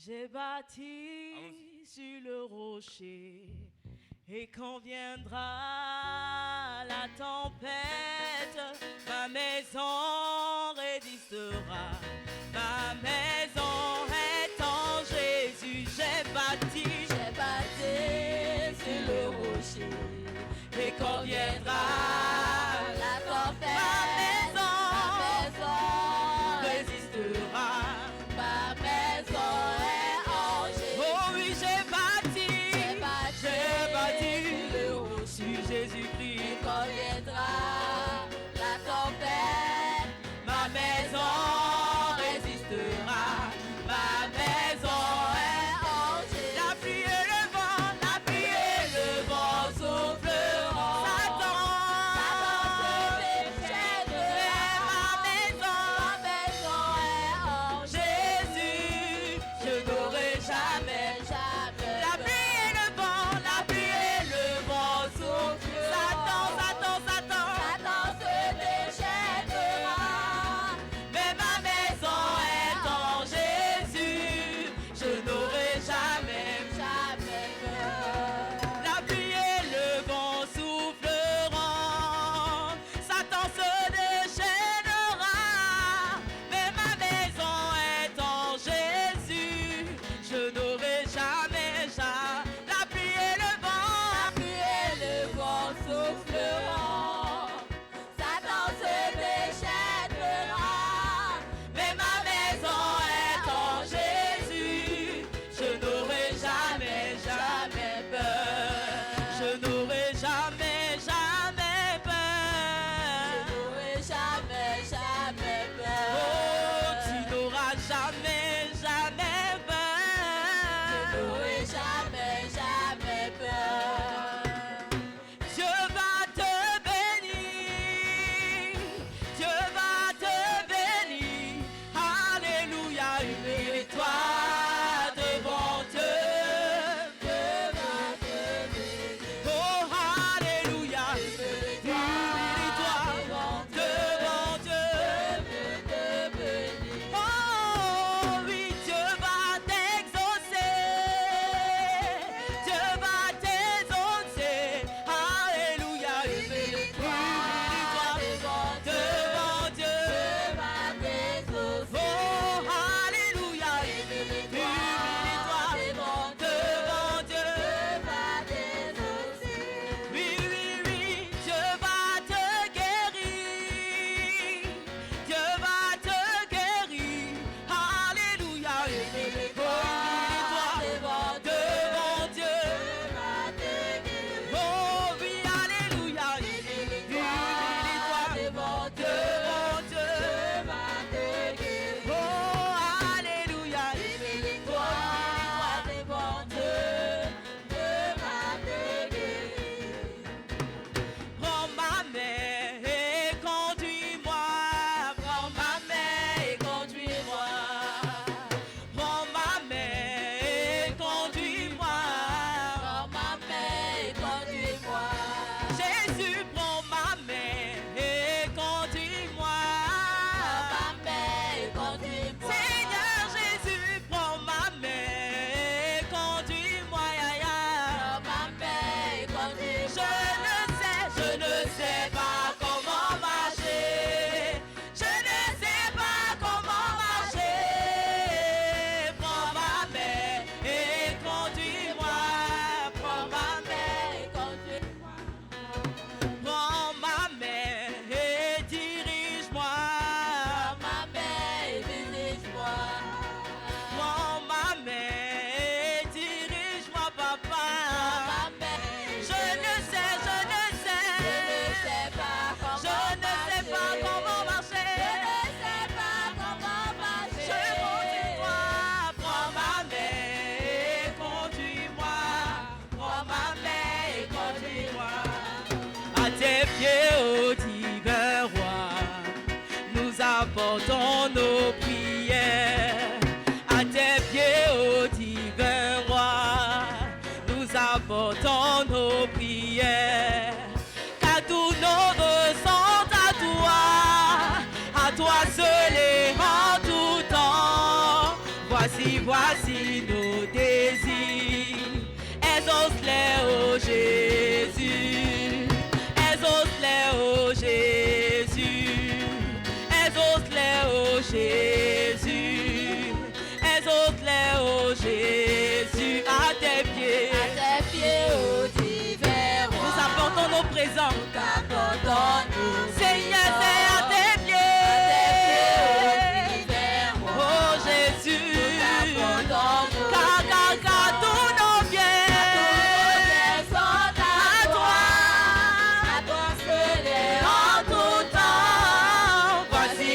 J'ai bâti sur le rocher, et quand viendra la tempête, ma maison résistera. Ma maison est en Jésus. J'ai bâti sur le rocher, et quand viendra la tempête, ma maison résistera. ma maison est en Jésus. Oh oui, j'ai bâti sur Jésus-Christ. Et quand viendra la tempête, Ma maison résistera. Ma maison est en Jésus. La pluie et le vent souffleront. Satan se déchaînera. ma maison est en Jésus, je n'aurai jamais. La pluie et le vent souffleront. Satan se déchaînera. mais ma maison est en Jésus, je n'aurai jamais. Jamais peur. La pluie et le vent souffleront, Satan se déchaînera, mais ma maison est en Jésus, je n'aurai jamais. La pluie et le vent souffleront. Satan se déchaînera. mais ma maison est en Jésus, je n'aurai jamais peur. Je n'aurai jamais peur. N'aurai jamais Oh, peur. tu n'auras jamais peur. N'aurai jamais peur. Dieu va te bénir. Dieu va te bénir. Alléluia, une victoire devant Dieu. Oh, alléluia, une victoire devant Dieu. Oh oui, Dieu va t'exaucer. Dieu va t'exaucer. Alléluia, une victoire devant Dieu. Oh, alléluia, une victoire devant Dieu. Oui, Dieu va te guérir. Dieu va te guérir. Alléluia, une victoire devant Dieu. Oh oui, alléluia, une victoire devant Dieu. Oh, alléluia, une victoire devant Dieu. Prends ma main et conduis-moi. Prends ma main et conduis-moi. Prends ma main et conduis-moi. Jésus, prends ma main et conduis-moi. Seigneur Jésus, prends ma main et conduis-moi. Je ne sais pas comment marcher. Je ne sais pas comment marcher. Prends ma main et conduis-moi. Prends ma main. Prends ma main et dirige-moi. Prends ma main et dirige-moi, papa. Je ne sais pas comment marcher. Je compte sur toi. Prends ma main et conduis-moi. Prends ma main et conduis-moi. À tes pieds, ô divin roi, nous apportons nos prières. À tes pieds, ô divin roi, nous apportons nos prières. Car tous nos vœux sont à toi seul et en tout temps. Voici voici nos désirs. Exauce-les, oh Jésus. Exauce-les, oh Jésus. Exauce-les, oh Jésus. Exauce-les, oh Jésus. À tes pieds, ô divers roi. nous apportons nos présents. T'apportons-nous Seigneur, c'est à tes pieds. Oh Jésus, car tous nos biens sont à toi. En tout temps, voici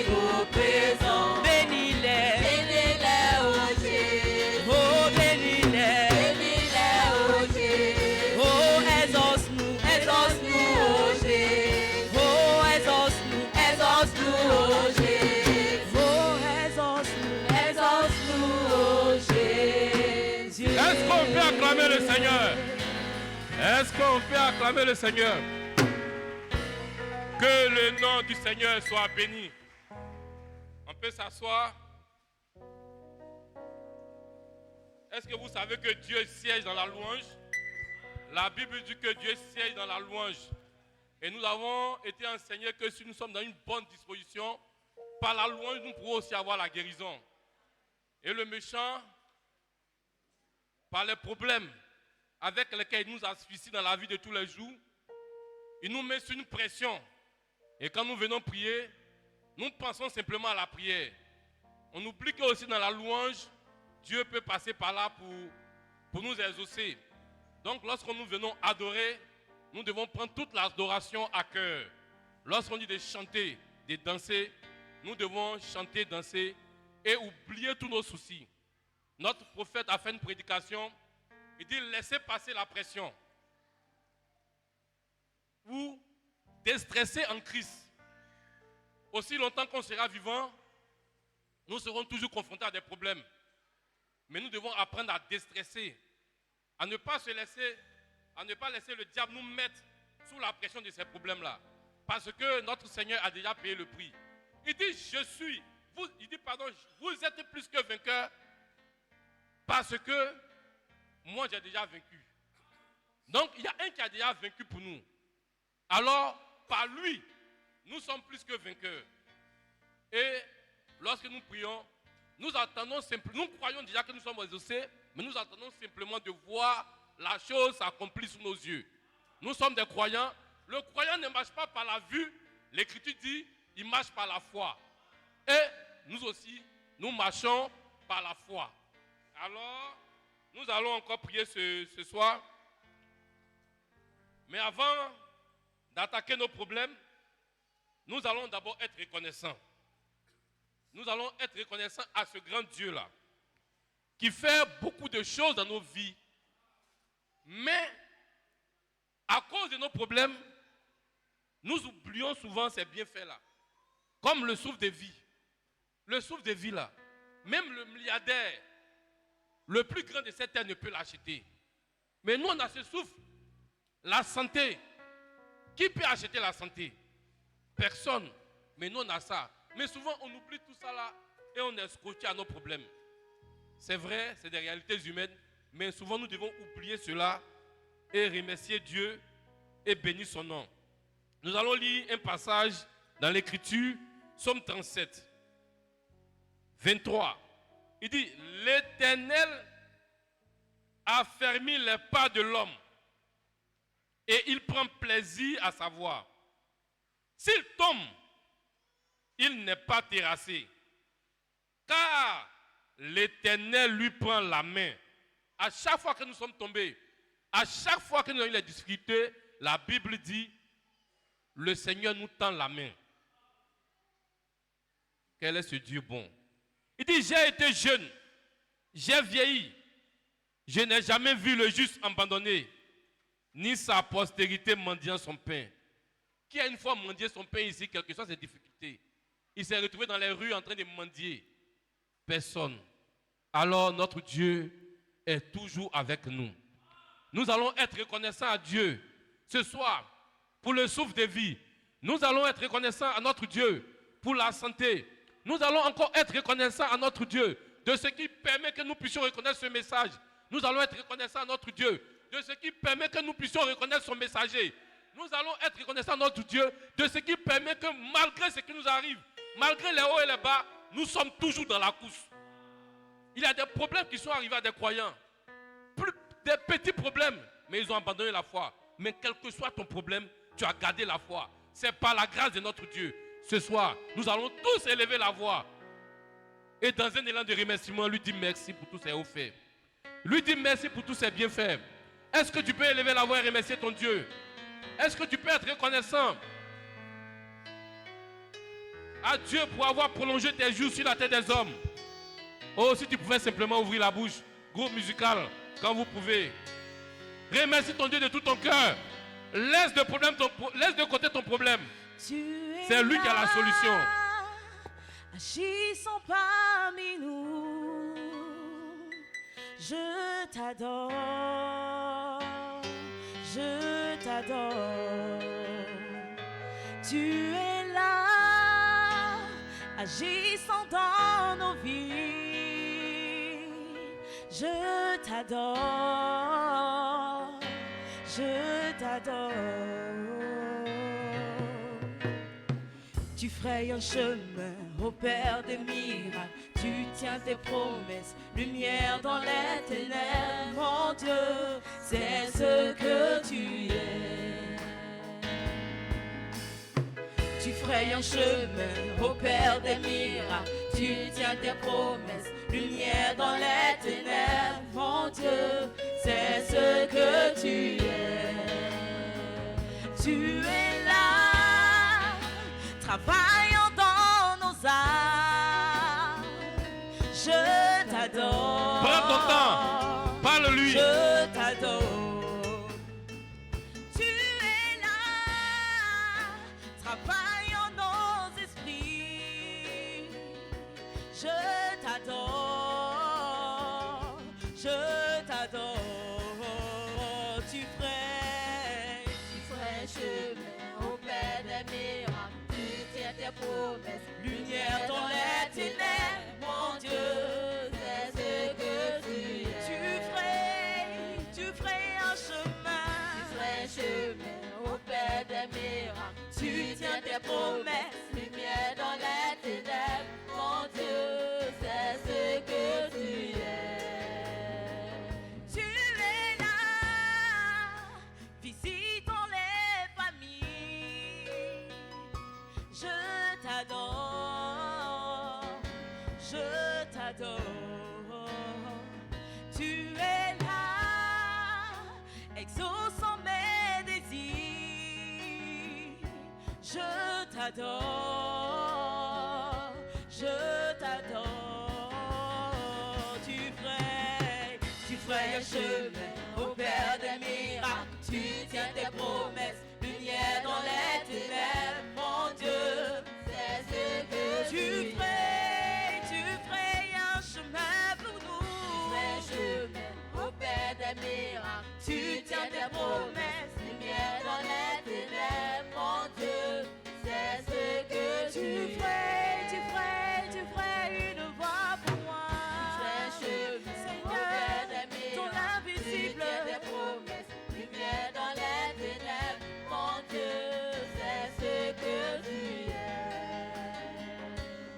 nos présents. Bénis-les, oh bénis-les. Oh, exauce-nous, oh Jésus. Oh, exauce-nous, oh Jésus. Oh, exauce-nous, oh Jésus. Est-ce qu'on peut acclamer le Seigneur? Est-ce qu'on peut acclamer le Seigneur? Que le nom du Seigneur soit béni. On peut s'asseoir. Est-ce que vous savez que Dieu siège dans la louange? La Bible dit que Dieu siège dans la louange. Et nous avons été enseignés que si nous sommes dans une bonne disposition, par la louange, nous pourrons aussi avoir la guérison. Et le méchant, par les problèmes avec lesquels il nous asphyxie dans la vie de tous les jours, il nous met sur une pression. Et quand nous venons prier, nous pensons simplement à la prière. On oublie qu'aussi dans la louange, Dieu peut passer par là pour nous exaucer. Donc lorsque nous venons adorer, nous devons prendre toute l'adoration à cœur. Lorsqu'on dit de chanter, de danser, nous devons chanter, danser et oublier tous nos soucis. Notre prophète a fait une prédication. Il dit laissez passer la pression. Vous déstressez en Christ. Aussi longtemps qu'on sera vivant, nous serons toujours confrontés à des problèmes. Mais nous devons apprendre à déstresser, à ne pas laisser le diable nous mettre sous la pression de ces problèmes-là. Parce que notre Seigneur a déjà payé le prix. Il dit, vous êtes plus que vainqueurs parce que moi j'ai déjà vaincu. Donc il y a un qui a déjà vaincu pour nous. Alors, par lui, nous sommes plus que vainqueurs. Et lorsque nous prions, nous croyons déjà que nous sommes exaucés, mais nous attendons simplement de voir la chose s'accomplir sous nos yeux. Nous sommes des croyants. Le croyant ne marche pas par la vue. L'Écriture dit, il marche par la foi. Et nous aussi, nous marchons par la foi. Alors, nous allons encore prier ce soir. Mais avant d'attaquer nos problèmes, nous allons d'abord être reconnaissants. Nous allons être reconnaissants à ce grand Dieu-là, qui fait beaucoup de choses dans nos vies. Mais, à cause de nos problèmes, nous oublions souvent ces bienfaits-là. Comme le souffle de vie. Le souffle de vie là, même le milliardaire, le plus grand de cette terre ne peut l'acheter. Mais nous, on a ce souffle. La santé. Qui peut acheter la santé? Personne. Mais nous, on a ça. Mais souvent, on oublie tout ça là et on est scotché à nos problèmes. C'est vrai, c'est des réalités humaines, mais souvent, nous devons oublier cela et remercier Dieu et bénir son nom. Nous allons lire un passage dans l'Écriture, Psaume 37, 23. Il dit, l'Éternel a fermé les pas de l'homme et il prend plaisir à savoir. S'il tombe, il n'est pas terrassé, car l'Éternel lui prend la main. À chaque fois que nous sommes tombés, à chaque fois que nous avons eu les difficultés, la Bible dit, le Seigneur nous tend la main. Quel est ce Dieu bon? Il dit, j'ai été jeune, j'ai vieilli, je n'ai jamais vu le juste abandonné, ni sa postérité mendiant son pain. Qui a une fois mendié son pain ici, quelles que soient ses difficultés? Il s'est retrouvé dans les rues en train de mendier. Personne. Alors notre Dieu est toujours avec nous. Nous allons être reconnaissants à Dieu ce soir pour le souffle de vie. Nous allons être reconnaissants à notre Dieu pour la santé. Nous allons encore être reconnaissants à notre Dieu de ce qui permet que nous puissions reconnaître ce message. Nous allons être reconnaissants à notre Dieu, de ce qui permet que nous puissions reconnaître son messager. Nous allons être reconnaissants à notre Dieu, de ce qui permet que malgré ce qui nous arrive, malgré les hauts et les bas, nous sommes toujours dans la course. Il y a des problèmes qui sont arrivés à des croyants. Des petits problèmes, mais ils ont abandonné la foi. Mais quel que soit ton problème, tu as gardé la foi. C'est par la grâce de notre Dieu. Ce soir, nous allons tous élever la voix. Et dans un élan de remerciement, lui dire merci pour tous ses hauts faits. Lui dire merci pour tous ses bienfaits. Est-ce que tu peux élever la voix et remercier ton Dieu? Est-ce que tu peux être reconnaissant à Dieu pour avoir prolongé tes jours sur la terre des hommes? Oh, si tu pouvais simplement ouvrir la bouche, groupe musical, quand vous pouvez. Remercie ton Dieu de tout ton cœur. Laisse de côté ton problème. C'est lui qui a la solution. Agissons parmi nous. Je t'adore. Je t'adore. Tu es là. Agissant dans nos vies. Je t'adore. Je t'adore. Tu frayes un chemin au Père des miracles. Tu tiens tes promesses, lumière dans les ténèbres. Mon Dieu, c'est ce que tu es. Tu frayes un chemin au Père des miracles. Tu tiens tes promesses, lumière dans les ténèbres. Mon Dieu, c'est ce que tu es. Tu es là, travaillant dans nos âmes. Je t'adore. Prends ton temps, parle-lui. Je t'adore. Tu es là, travaillant nos esprits. Je t'adore. Je t'adore. Tu ferais chemin au Père des miracles. Tu tiens tes promesses, lumière dans les ténèbres. Mon Dieu, c'est ce que tu es. Tu ferais un chemin. Tu ferais chemin au Père des miracles. Tu tiens tes promesses, lumière dans les ténèbres. Mon Dieu, c'est ce que tu es. Tu es là, visitons les familles. Je t'adore, je t'adore. Tu es là, exauçant mes désirs. Je t'adore, je t'adore. Tu ferais un chemin au Père des miracles. Tu tiens tes promesses, lumière dans les ténèbres. Mon Dieu, c'est ce que tu ferais un chemin pour nous. Tu ferais un chemin au Père des miracles. Tu tiens tes promesses, lumière dans les ténèbres. Mon Dieu, c'est ce que tu ferais une voix pour moi. Tu ferais un chemin, Seigneur, ton invisible. Tu tiens tes promesses, lumière dans les ténèbres. Mon Dieu, c'est ce que tu es.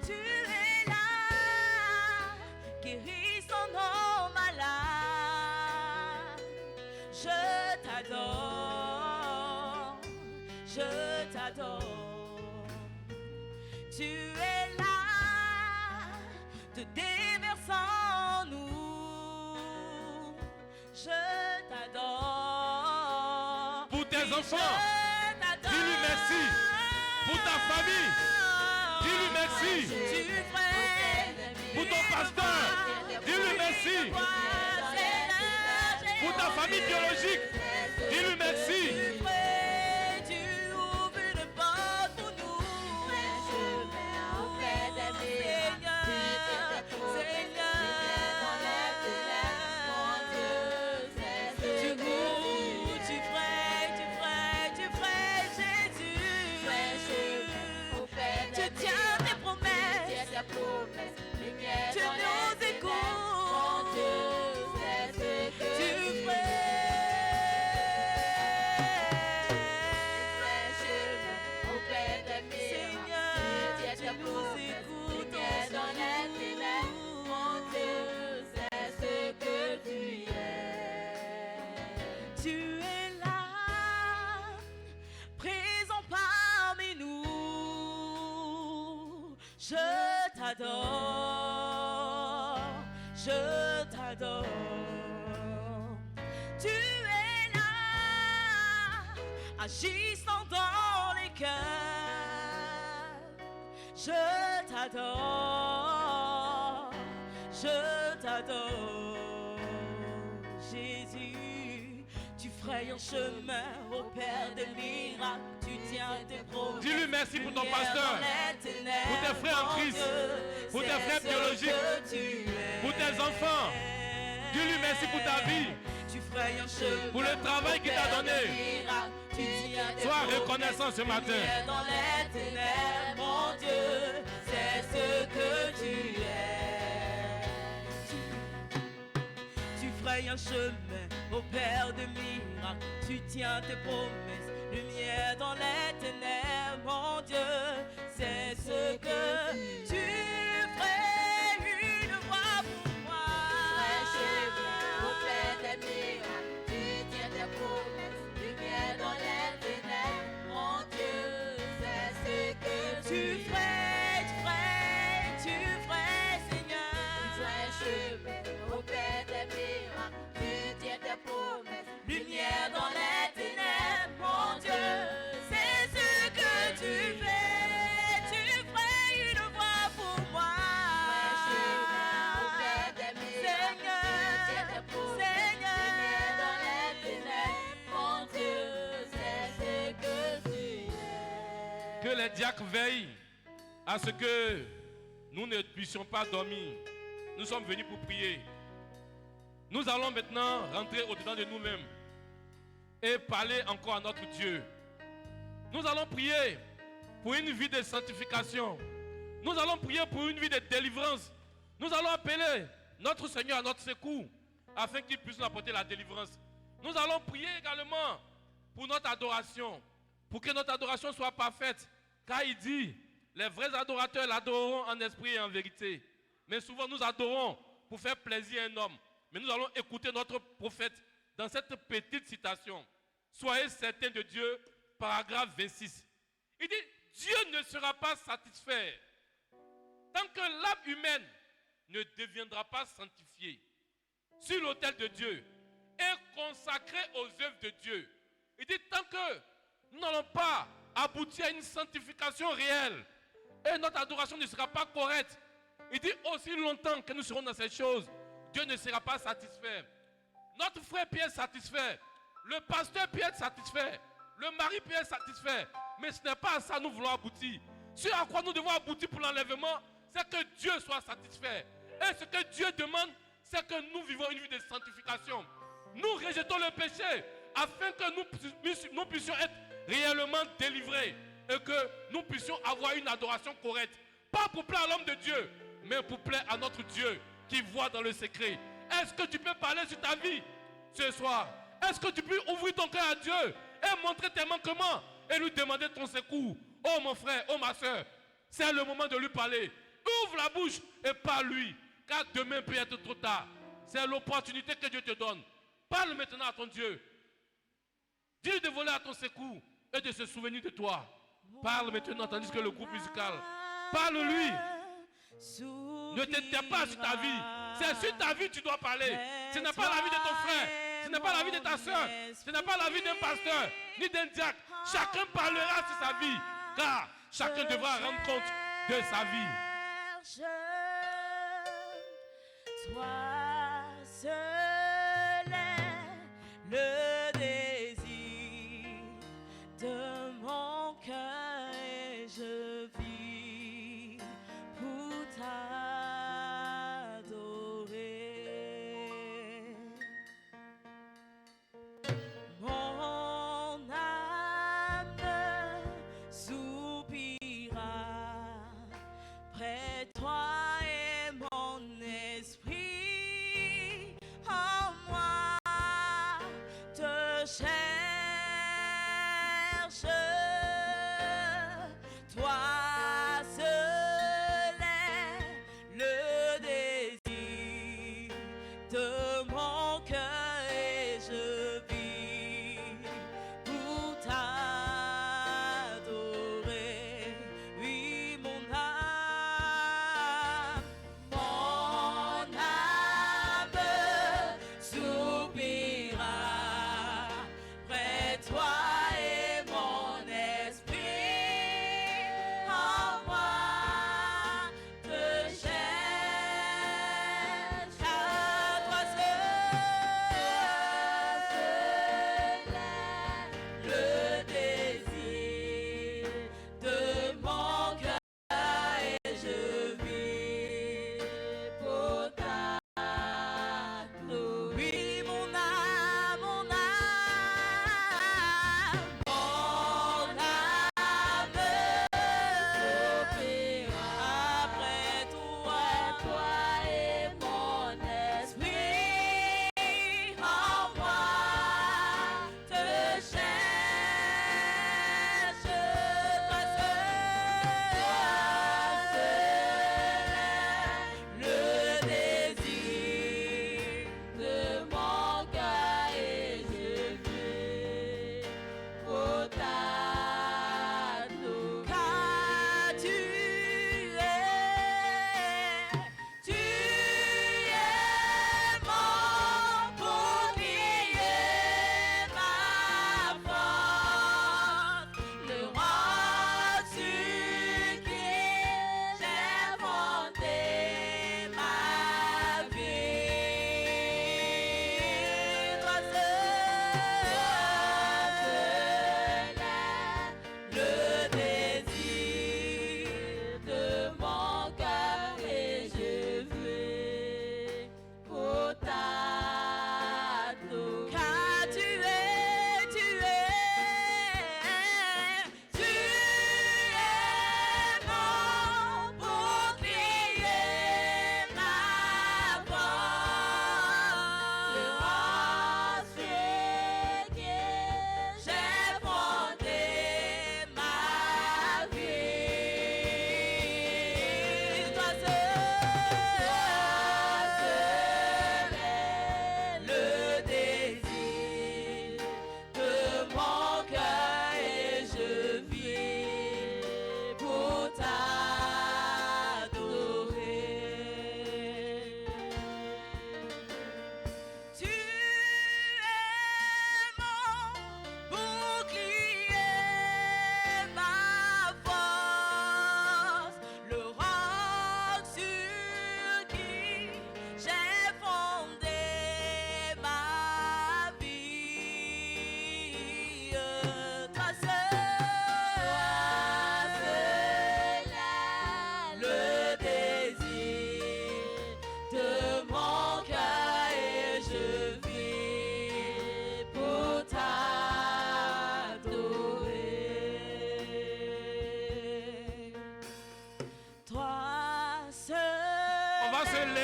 Tu es là, guérissant nos malades. Je t'adore, je t'adore. Tu es là, te déversant en nous. Je t'adore. Pour tes Oui, enfants, je t'adore. dis-lui merci. Pour ta famille, dis-lui merci. Tu ferais Pour ton pasteur, dis-lui merci. Pour ta famille biologique, dis-lui merci. Tu ouvres une porte pour nous. Tu tiens tes promesses. Tu nous écoutes. je t'adore. Tu es là, agissant dans les cœurs. Je t'adore, Jésus. Tu frayes un chemin au Père des miracles. Tu tiens tes promesses. Dis-lui merci pour ton pasteur, pour tes frères en Christ, pour tes frères biologiques, pour tes enfants. Dis-lui merci pour ta vie, pour le travail qu'il t'a donné. Sois reconnaissant ce matin. Dans les ténèbres, mon Dieu, c'est ce que tu es. Tu frayes un chemin au Père de miracles. Tu tiens tes promesses. Lumière dans les ténèbres, mon Dieu, c'est ce que tu ferais. Une voix pour moi. Au Père des miracles, tu tiens tes promesses. Lumière dans les ténèbres, mon Dieu, c'est ce que Tu ferais, Seigneur. Sois chemin au Père des miracles, tu tiens tes promesses. Lumière dans les ténèbres, mon Dieu, c'est ce que tu fais. Tu ferais une voix pour moi. Au Père des miracles, tu tiens tes promesses. Lumière dans les ténèbres, mon Dieu, c'est ce que tu es. Que les diacres veillent à ce que nous ne puissions pas dormir. Nous sommes venus pour prier. Nous allons maintenant rentrer au-dedans de nous-mêmes et parler encore à notre Dieu. Nous allons prier pour une vie de sanctification. Nous allons prier pour une vie de délivrance. Nous allons appeler notre Seigneur à notre secours afin qu'il puisse nous apporter la délivrance. Nous allons prier également pour notre adoration, pour que notre adoration soit parfaite. Car il dit, les vrais adorateurs l'adoreront en esprit et en vérité. Mais souvent nous adorons pour faire plaisir à un homme. Mais nous allons écouter notre prophète dans cette petite citation. Soyez certains de Dieu, paragraphe 26. Il dit, Dieu ne sera pas satisfait tant que l'âme humaine ne deviendra pas sanctifiée sur l'autel de Dieu et consacrée aux œuvres de Dieu. Il dit, tant que nous n'allons pas aboutir à une sanctification réelle et notre adoration ne sera pas correcte, il dit, aussi longtemps que nous serons dans ces choses, Dieu ne sera pas satisfait. Notre frère peut être satisfait. Le pasteur peut être satisfait. Le mari peut être satisfait. Mais ce n'est pas à ça que nous voulons aboutir. Ce à quoi nous devons aboutir pour l'enlèvement, c'est que Dieu soit satisfait. Et ce que Dieu demande, c'est que nous vivons une vie de sanctification. Nous rejetons le péché afin que nous puissions être réellement délivrés et que nous puissions avoir une adoration correcte. Pas pour plaire à l'homme de Dieu, mais pour plaire à notre Dieu qui voit dans le secret. Est-ce que tu peux parler sur ta vie ce soir? Est-ce que tu peux ouvrir ton cœur à Dieu et montrer tes manquements et lui demander ton secours? Oh mon frère, oh ma soeur, c'est le moment de lui parler. Ouvre la bouche et parle-lui, car demain peut être trop tard. C'est l'opportunité que Dieu te donne. Parle maintenant à ton Dieu. Dis-lui de voler à ton secours et de se souvenir de toi. Parle maintenant, tandis que le groupe musical. Parle-lui. Ne t'étais pas sur ta vie. C'est sur ta vie que tu dois parler. Ce n'est pas la vie de ton frère. Ce n'est pas la vie de ta soeur. Ce n'est pas la vie d'un pasteur, ni d'un diacre. Chacun parlera sur sa vie. Car chacun devra rendre compte de sa vie. Toi seul est le désir de mon cœur et je vis pour t'adorer. Mon âme soupira près de toi et mon esprit en moi te cherche. Toi seul est le désir de mon cœur et je vis pour t'adorer. Oui, mon âme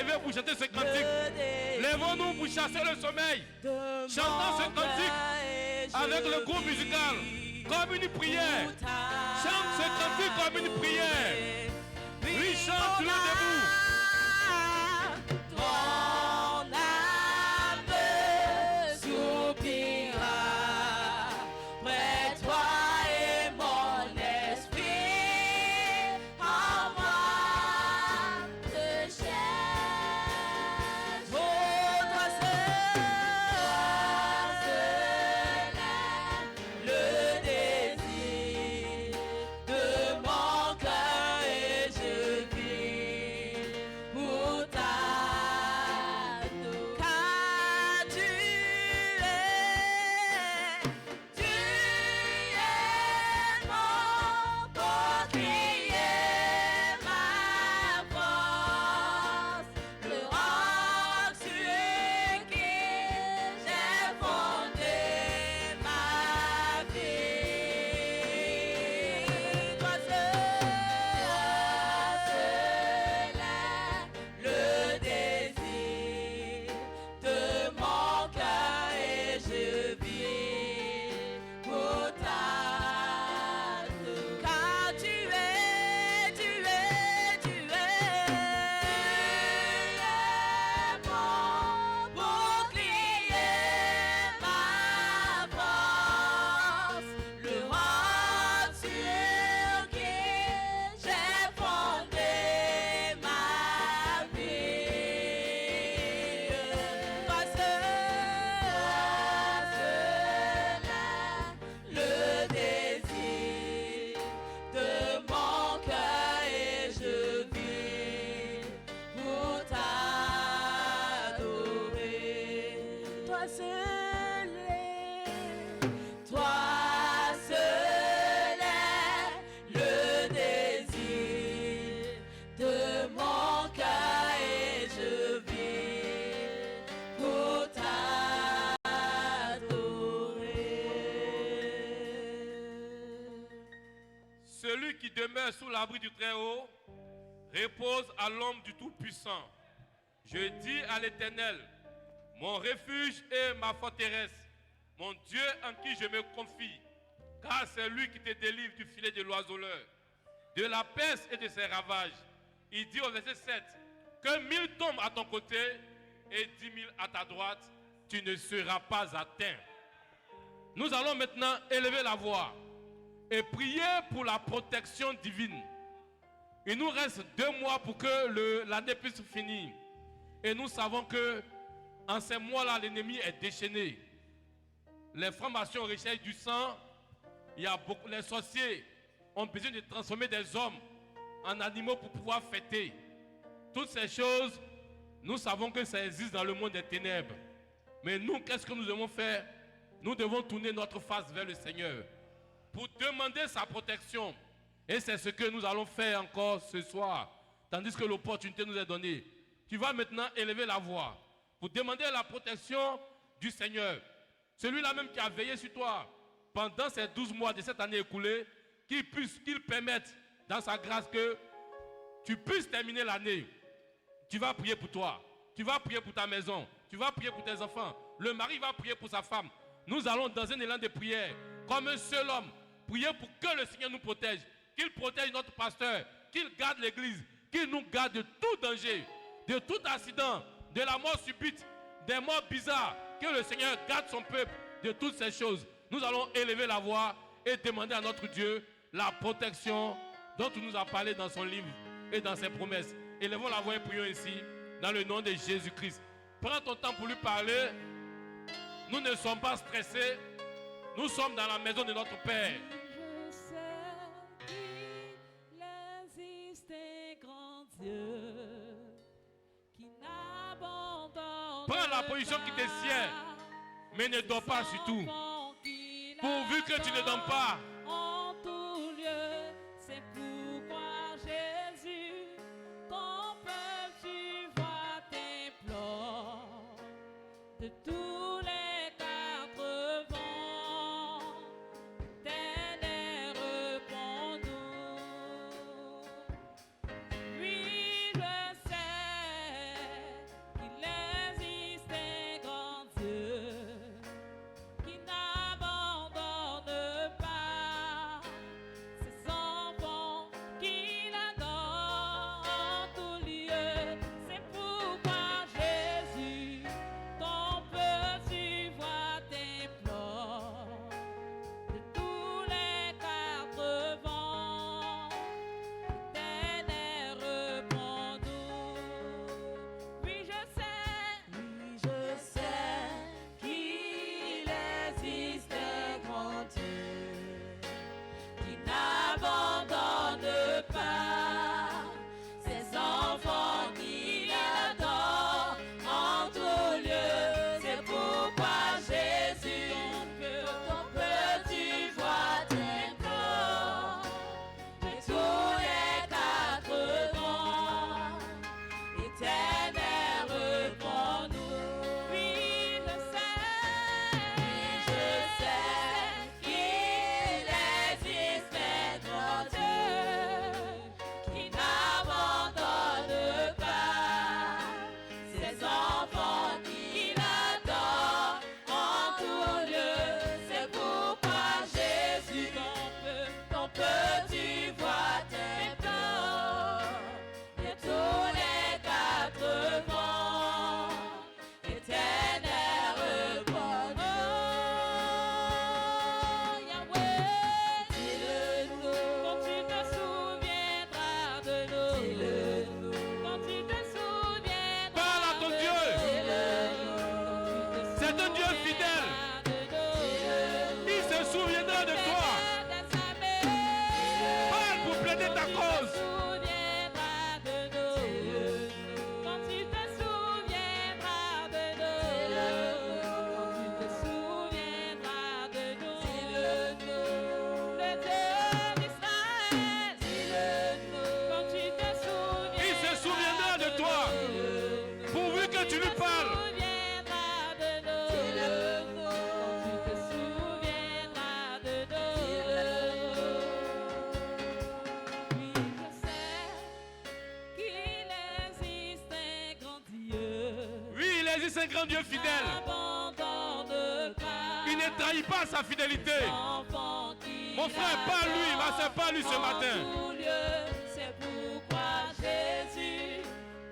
lever pour chanter ce cantique. Lèvons-nous pour chasser le sommeil. Chantons ce cantique avec le groupe musical comme une prière. Chante ce cantique comme une prière. Oui, chante-le debout. Ton âme soupira près de toi et mon esprit en moi te cherche. Oh, toi seul le désir de mon cœur et je vis pour car tu es mon bouclier, ma force, le roc sur qui j'ai fondé ma vie. Toi seul le désir de mon cœur et je vis pour t'adorer. Car tu es mon bouclier, ma force, le roc sur qui j'ai fondé ma vie. Toi seul le désir de mon cœur et je vis pour t'adorer. Toi seul est le désir de mon cœur et je vis pour t'adorer. Celui qui demeure sous l'abri du Très-Haut repose à l'ombre du Tout-Puissant. Je dis à l'Éternel, mon refuge et ma forteresse, mon Dieu en qui je me confie, car c'est lui qui te délivre du filet de l'oiseleur, de la peste et de ses ravages. Il dit au verset 7, que 1000 tombent à ton côté et 10 000 à ta droite, tu ne seras pas atteint. Nous allons maintenant élever la voix et prier pour la protection divine. Il nous reste 2 mois pour que l'année puisse finir. Et nous savons que en ces mois-là, l'ennemi est déchaîné. Les francs-maçons recherchent du sang. Il y a beaucoup, les sorciers ont besoin de transformer des hommes en animaux pour pouvoir fêter. Toutes ces choses, nous savons que ça existe dans le monde des ténèbres. Mais nous, qu'est-ce que nous devons faire? Nous devons tourner notre face vers le Seigneur pour demander sa protection. Et c'est ce que nous allons faire encore ce soir, tandis que l'opportunité nous est donnée. Tu vas maintenant élever la voix pour demander la protection du Seigneur. Celui-là même qui a veillé sur toi pendant ces 12 mois de cette année écoulée, qu'il permette dans sa grâce que tu puisses terminer l'année. Tu vas prier pour toi, tu vas prier pour ta maison, tu vas prier pour tes enfants. Le mari va prier pour sa femme. Nous allons dans un élan de prière, comme un seul homme, prier pour que le Seigneur nous protège, qu'il protège notre pasteur, qu'il garde l'église, qu'il nous garde de tout danger, de tout accident, de la mort subite, des morts bizarres, que le Seigneur garde son peuple de toutes ces choses. Nous allons élever la voix et demander à notre Dieu la protection dont il nous a parlé dans son livre et dans ses promesses. Élevons la voix et prions ici, dans le nom de Jésus-Christ. Prends ton temps pour lui parler. Nous ne sommes pas stressés. Nous sommes dans la maison de notre Père. Je sais qu'il existe un grand Dieu qui n'abandonne Prends la position qui te sied, mais ne dors pas surtout. Pourvu que tu ne dors pas. En tout lieu, c'est pourquoi Jésus, ton peuple, tu vois, t'implore de tous les 4 vents, tel réponds-nous. Oui, je sais un grand Dieu fidèle. Il ne trahit pas sa fidélité. Mon frère, pas lui, ma soeur, pas lui ce matin. C'est pourquoi Jésus,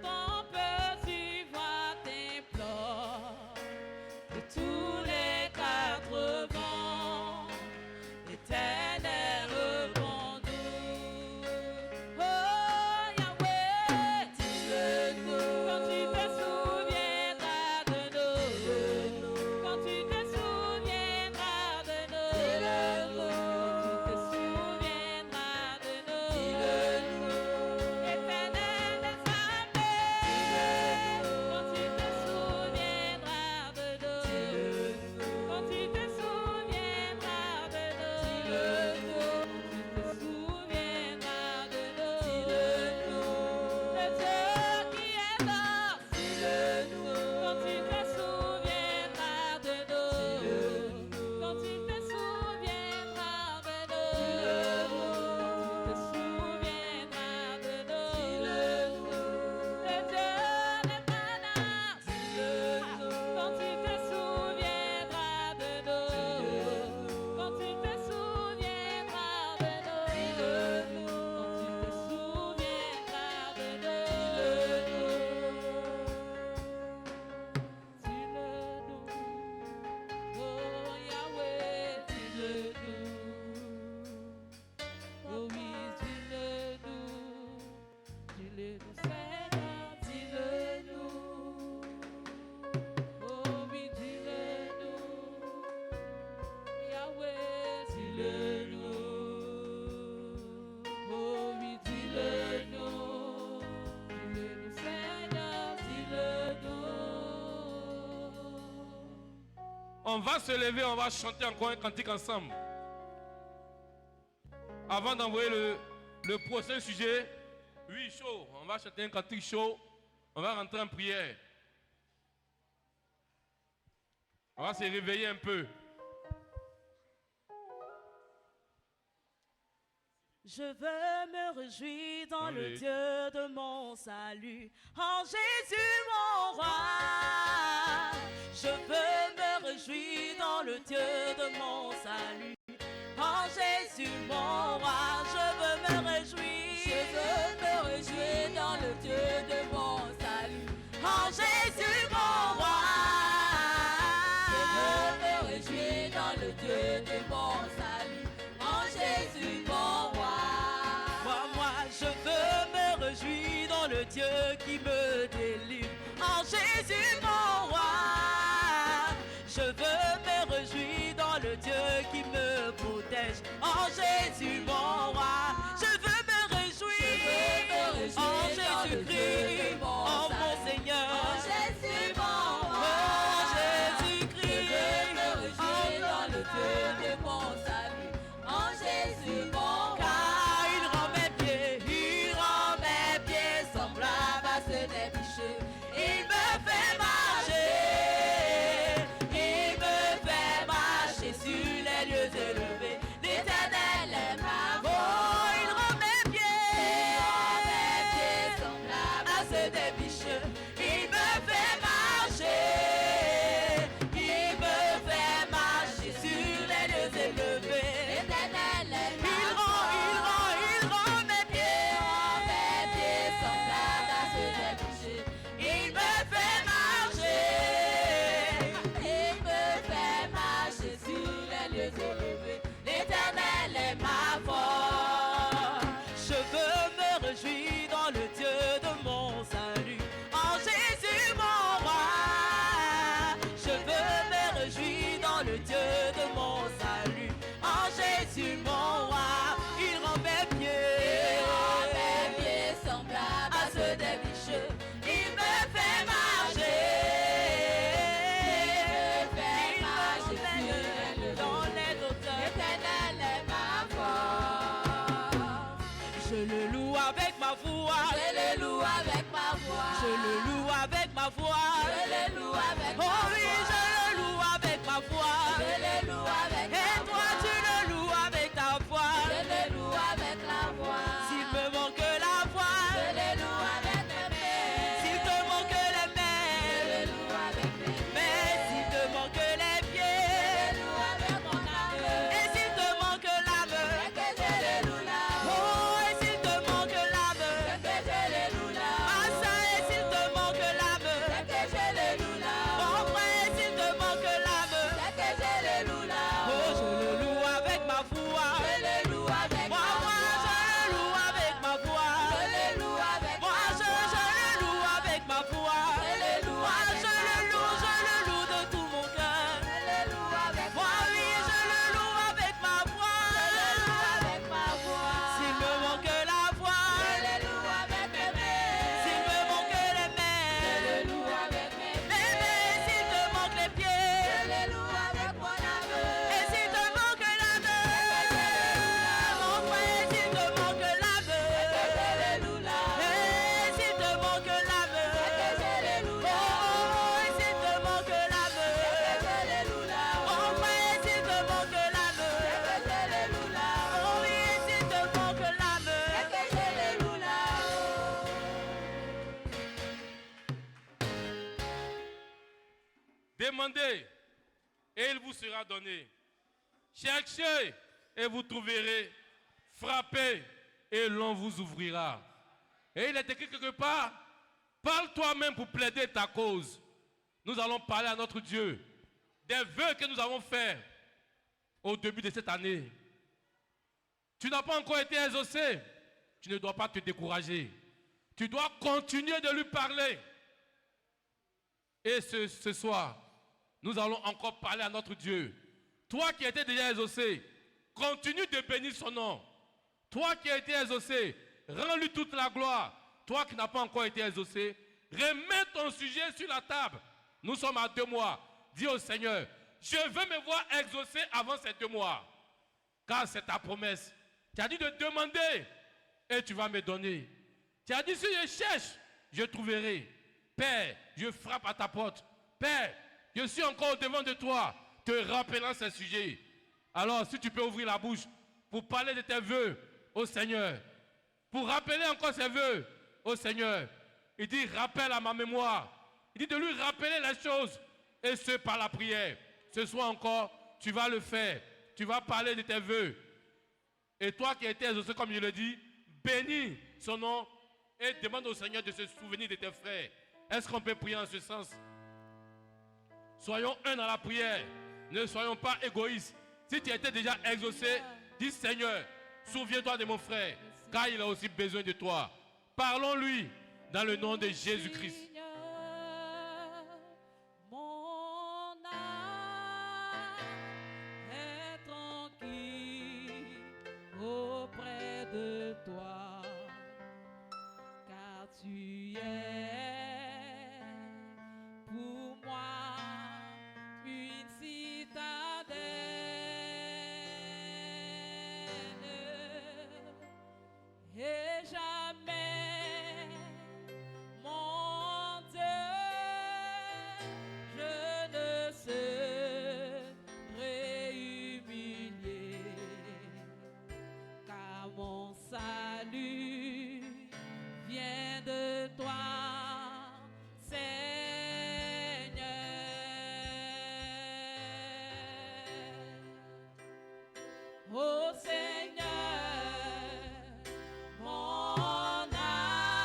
ton petit voix t'implore de tous les 4 vents, l'éternel répondou. Oh Yahweh, dis-le-nous, quand tu te souviendras de nous, quand tu te souviendras de nous, dis-le-nous, quand tu te souviendras de nous, dis-le-nous, éternel des armées, quand tu te souviendras de nous, dis-le-nous, quand tu te souviendras de nous, dis-le-nous, quand tu te souviendras de nous, dis-le-nous, le Dieu qui est mort, dis-le-nous, quand tu te souviendras de nous, dis-le-nous, quand tu te souviendras de nous, dis-le-nous, quand tu te souviendras de nous, dis-le-nous, le Dieu des menaces, dis-le-nous, quand tu te souviendras de nous, quand tu te souviendras de nous, dis-le-nous, quand tu te souviendras de nous, dis-le-nous, oh Yahweh, dis-le-nous, oh oui, dis-le-nous, dis-le-nous Seigneur, dis-le-nous, oh oui, dis-le-nous, Yahweh, dis-le-nous, oh oui, dis-le-nous, dis-le-nous Seigneur, dis-le-nous. On va se lever, on va chanter encore un cantique ensemble. Avant d'envoyer le prochain sujet, oui, chaud, on va chanter un cantique chaud. On va rentrer en prière. On va se réveiller un peu. Je veux me réjouir dans le Allez. Dieu de mon salut, en Jésus mon roi. Je veux me réjouir dans le Dieu de mon salut, en Jésus mon roi. Je veux me réjouir dans le Dieu de mon salut, en Jésus mon roi. Je veux me réjouir dans le Dieu de mon salut, en Jésus mon roi. Moi, je veux me réjouir dans le Dieu qui me délivre, en Jésus mon roi. Je veux me réjouir dans le Dieu qui me protège, en Jésus mon roi. Je veux me Demandez et il vous sera donné. Cherchez et vous trouverez. Frappez et l'on vous ouvrira. Et il est écrit quelque part, parle toi-même pour plaider ta cause. Nous allons parler à notre Dieu des vœux que nous avons faits au début de cette année. Tu n'as pas encore été exaucé. Tu ne dois pas te décourager. Tu dois continuer de lui parler. Et ce soir, nous allons encore parler à notre Dieu. Toi qui étais déjà exaucé, continue de bénir son nom. Toi qui as été exaucé, rends-lui toute la gloire. Toi qui n'as pas encore été exaucé, remets ton sujet sur la table. Nous sommes à 2 mois. Dis au Seigneur, je veux me voir exaucé avant ces 2 mois. Car c'est ta promesse. Tu as dit de demander et tu vas me donner. Tu as dit si je cherche, je trouverai. Père, je frappe à ta porte. Père, je suis encore au devant de toi, te rappelant ces sujets. Alors, si tu peux ouvrir la bouche pour parler de tes vœux au Seigneur, pour rappeler encore ses vœux au Seigneur, il dit, rappelle à ma mémoire. Il dit de lui rappeler les choses, et ce par la prière. Ce soir encore, tu vas le faire. Tu vas parler de tes vœux. Et toi qui as été exaucé, comme je le dis, bénis son nom et demande au Seigneur de se souvenir de tes frères. Est-ce qu'on peut prier en ce sens? Soyons un dans la prière. Ne soyons pas égoïstes. Si tu étais déjà exaucé, dis Seigneur, souviens-toi de mon frère, car il a aussi besoin de toi. Parlons-lui dans le nom de Jésus-Christ. Mon âme est tranquille auprès de toi, car tu es pour moi une citadelle, et jamais, mon Dieu, je ne serai humilié, car mon salut vient de toi, Seigneur. Oh Seigneur, mon âme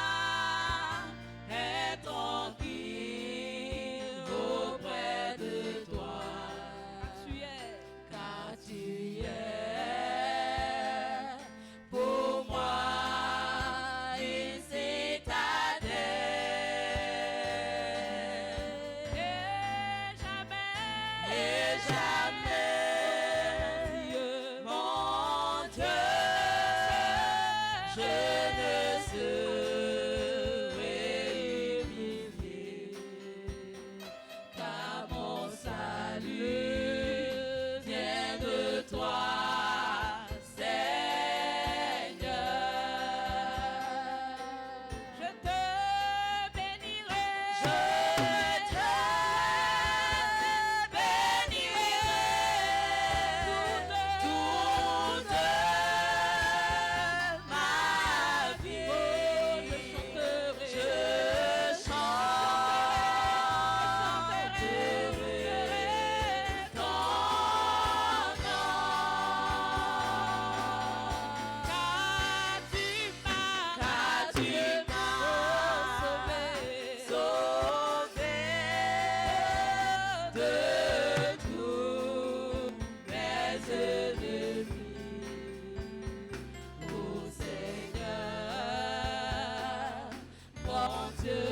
est tranquille auprès de toi, car tu es pour moi une citadelle, et jamais, mon Dieu, je ne serai humilié, car mon salut vient de toi, Seigneur. Je te bénirai, je te bénirai toute ma vie. Je chanterai ton nom, car tu m'as sauvé de tous mes ennemis. Oh Seigneur, mon Dieu,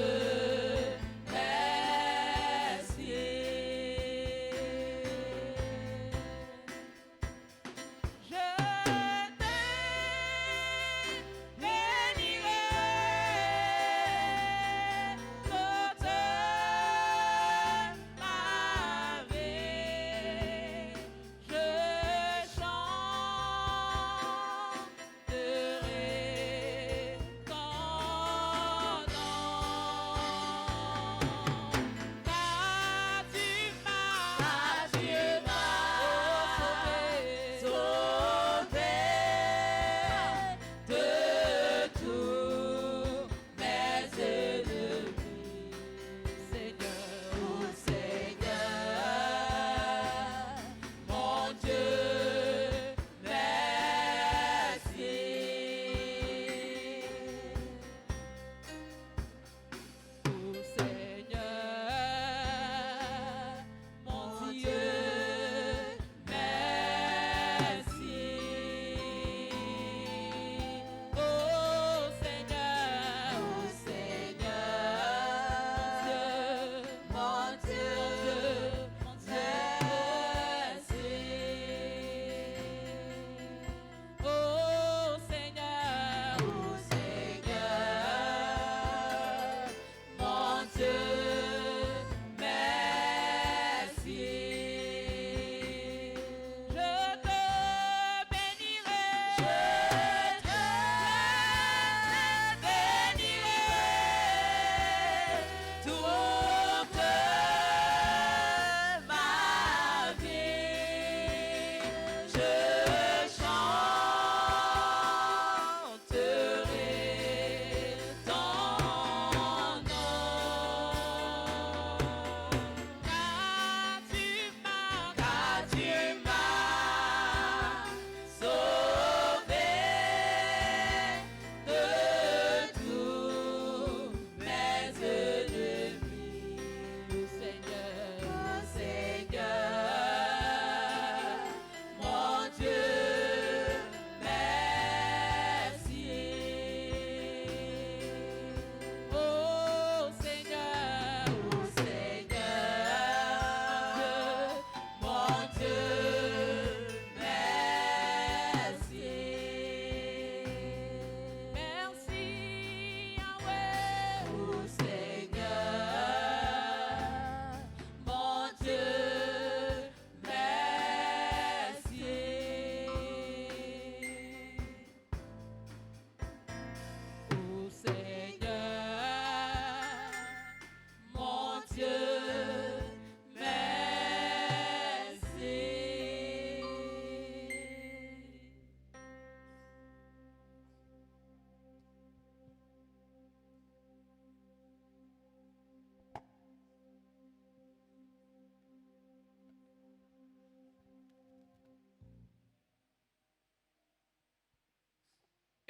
merci. Je te bénirai toute ma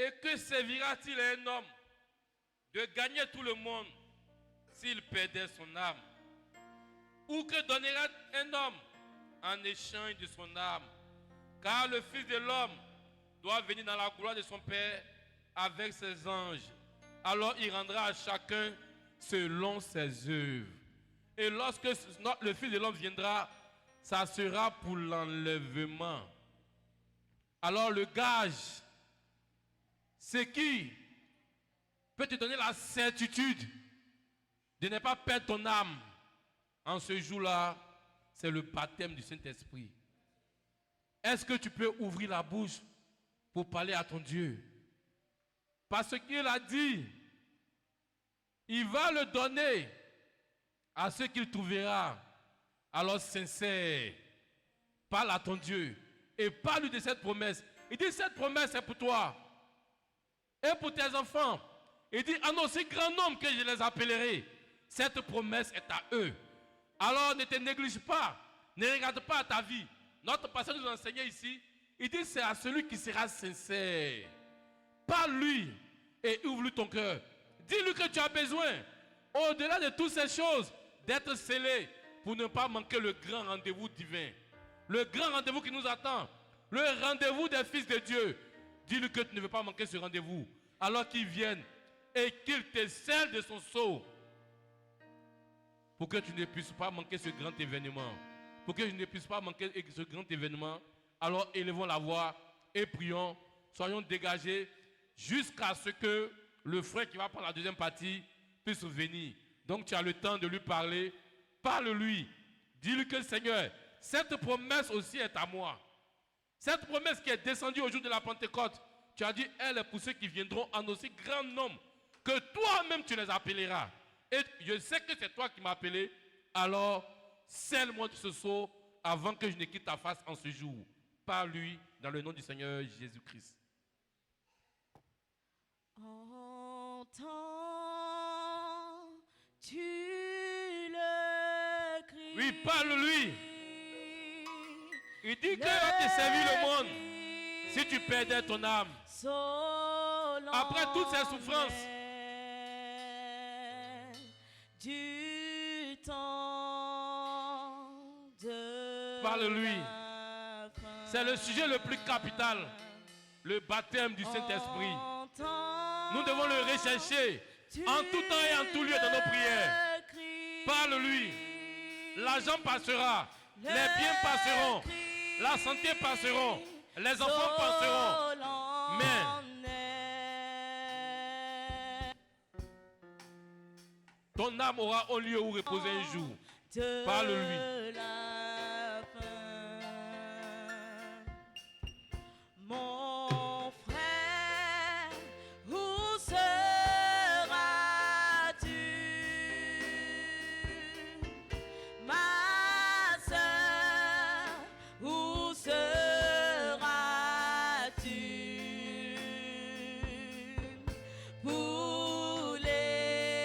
Et que servira-t-il à un homme de gagner tout le monde s'il perdait son âme? Ou que donnera un homme en échange de son âme? Car le Fils de l'homme doit venir dans la gloire de son Père avec ses anges. Alors il rendra à chacun selon ses œuvres. Et lorsque le Fils de l'homme viendra, ça sera pour l'enlèvement. Alors le gage, c'est qui peut te donner la certitude de ne pas perdre ton âme en ce jour-là, c'est le baptême du Saint-Esprit. Est-ce que tu peux ouvrir la bouche pour parler à ton Dieu? Parce qu'il a dit, il va le donner à ceux qu'il trouvera. Alors sincère, parle à ton Dieu et parle de cette promesse. Il dit, cette promesse est pour toi et pour tes enfants. Il dit, en aussi grand nombre que je les appellerai, cette promesse est à eux. Alors ne te néglige pas, ne regarde pas à ta vie. Notre pasteur nous enseignait ici, il dit, c'est à celui qui sera sincère. Parle-lui et ouvre-lui ton cœur. Dis-lui que tu as besoin, au-delà de toutes ces choses, d'être scellé pour ne pas manquer le grand rendez-vous divin. Le grand rendez-vous qui nous attend. Le rendez-vous des fils de Dieu. Dis-lui que tu ne veux pas manquer ce rendez-vous. Alors qu'il vienne et qu'il te scelle de son sceau. Pour que tu ne puisses pas manquer ce grand événement. Pour que je ne puisse pas manquer ce grand événement. Alors élevons la voix et prions. Soyons dégagés jusqu'à ce que le frère qui va prendre la deuxième partie puisse venir. Donc tu as le temps de lui parler. Parle-lui. Dis-lui que Seigneur, cette promesse aussi est à moi. Cette promesse qui est descendue au jour de la Pentecôte, tu as dit, elle est pour ceux qui viendront en aussi grand nombre que toi-même tu les appelleras. Et je sais que c'est toi qui m'as appelé, alors scelle-moi de ce sceau avant que je ne quitte ta face en ce jour. Parle-lui dans le nom du Seigneur Jésus-Christ. Entends-tu le cri? Oui, parle-lui. Il dit qu'il va te servir le monde si tu perdais ton âme. Après toutes ces souffrances, du temps de parle-lui. la fin. C'est le sujet le plus capital, le baptême du Saint-Esprit. Nous devons le rechercher en tout temps et en tout lieu dans nos prières. Parle-lui. L'argent passera, les biens passeront, la santé passeront, les enfants passeront. Mais ton âme aura un lieu où reposer un jour. Parle-lui. Mon frère, où seras-tu? Ma sœur, où seras-tu? Pour l'éternité.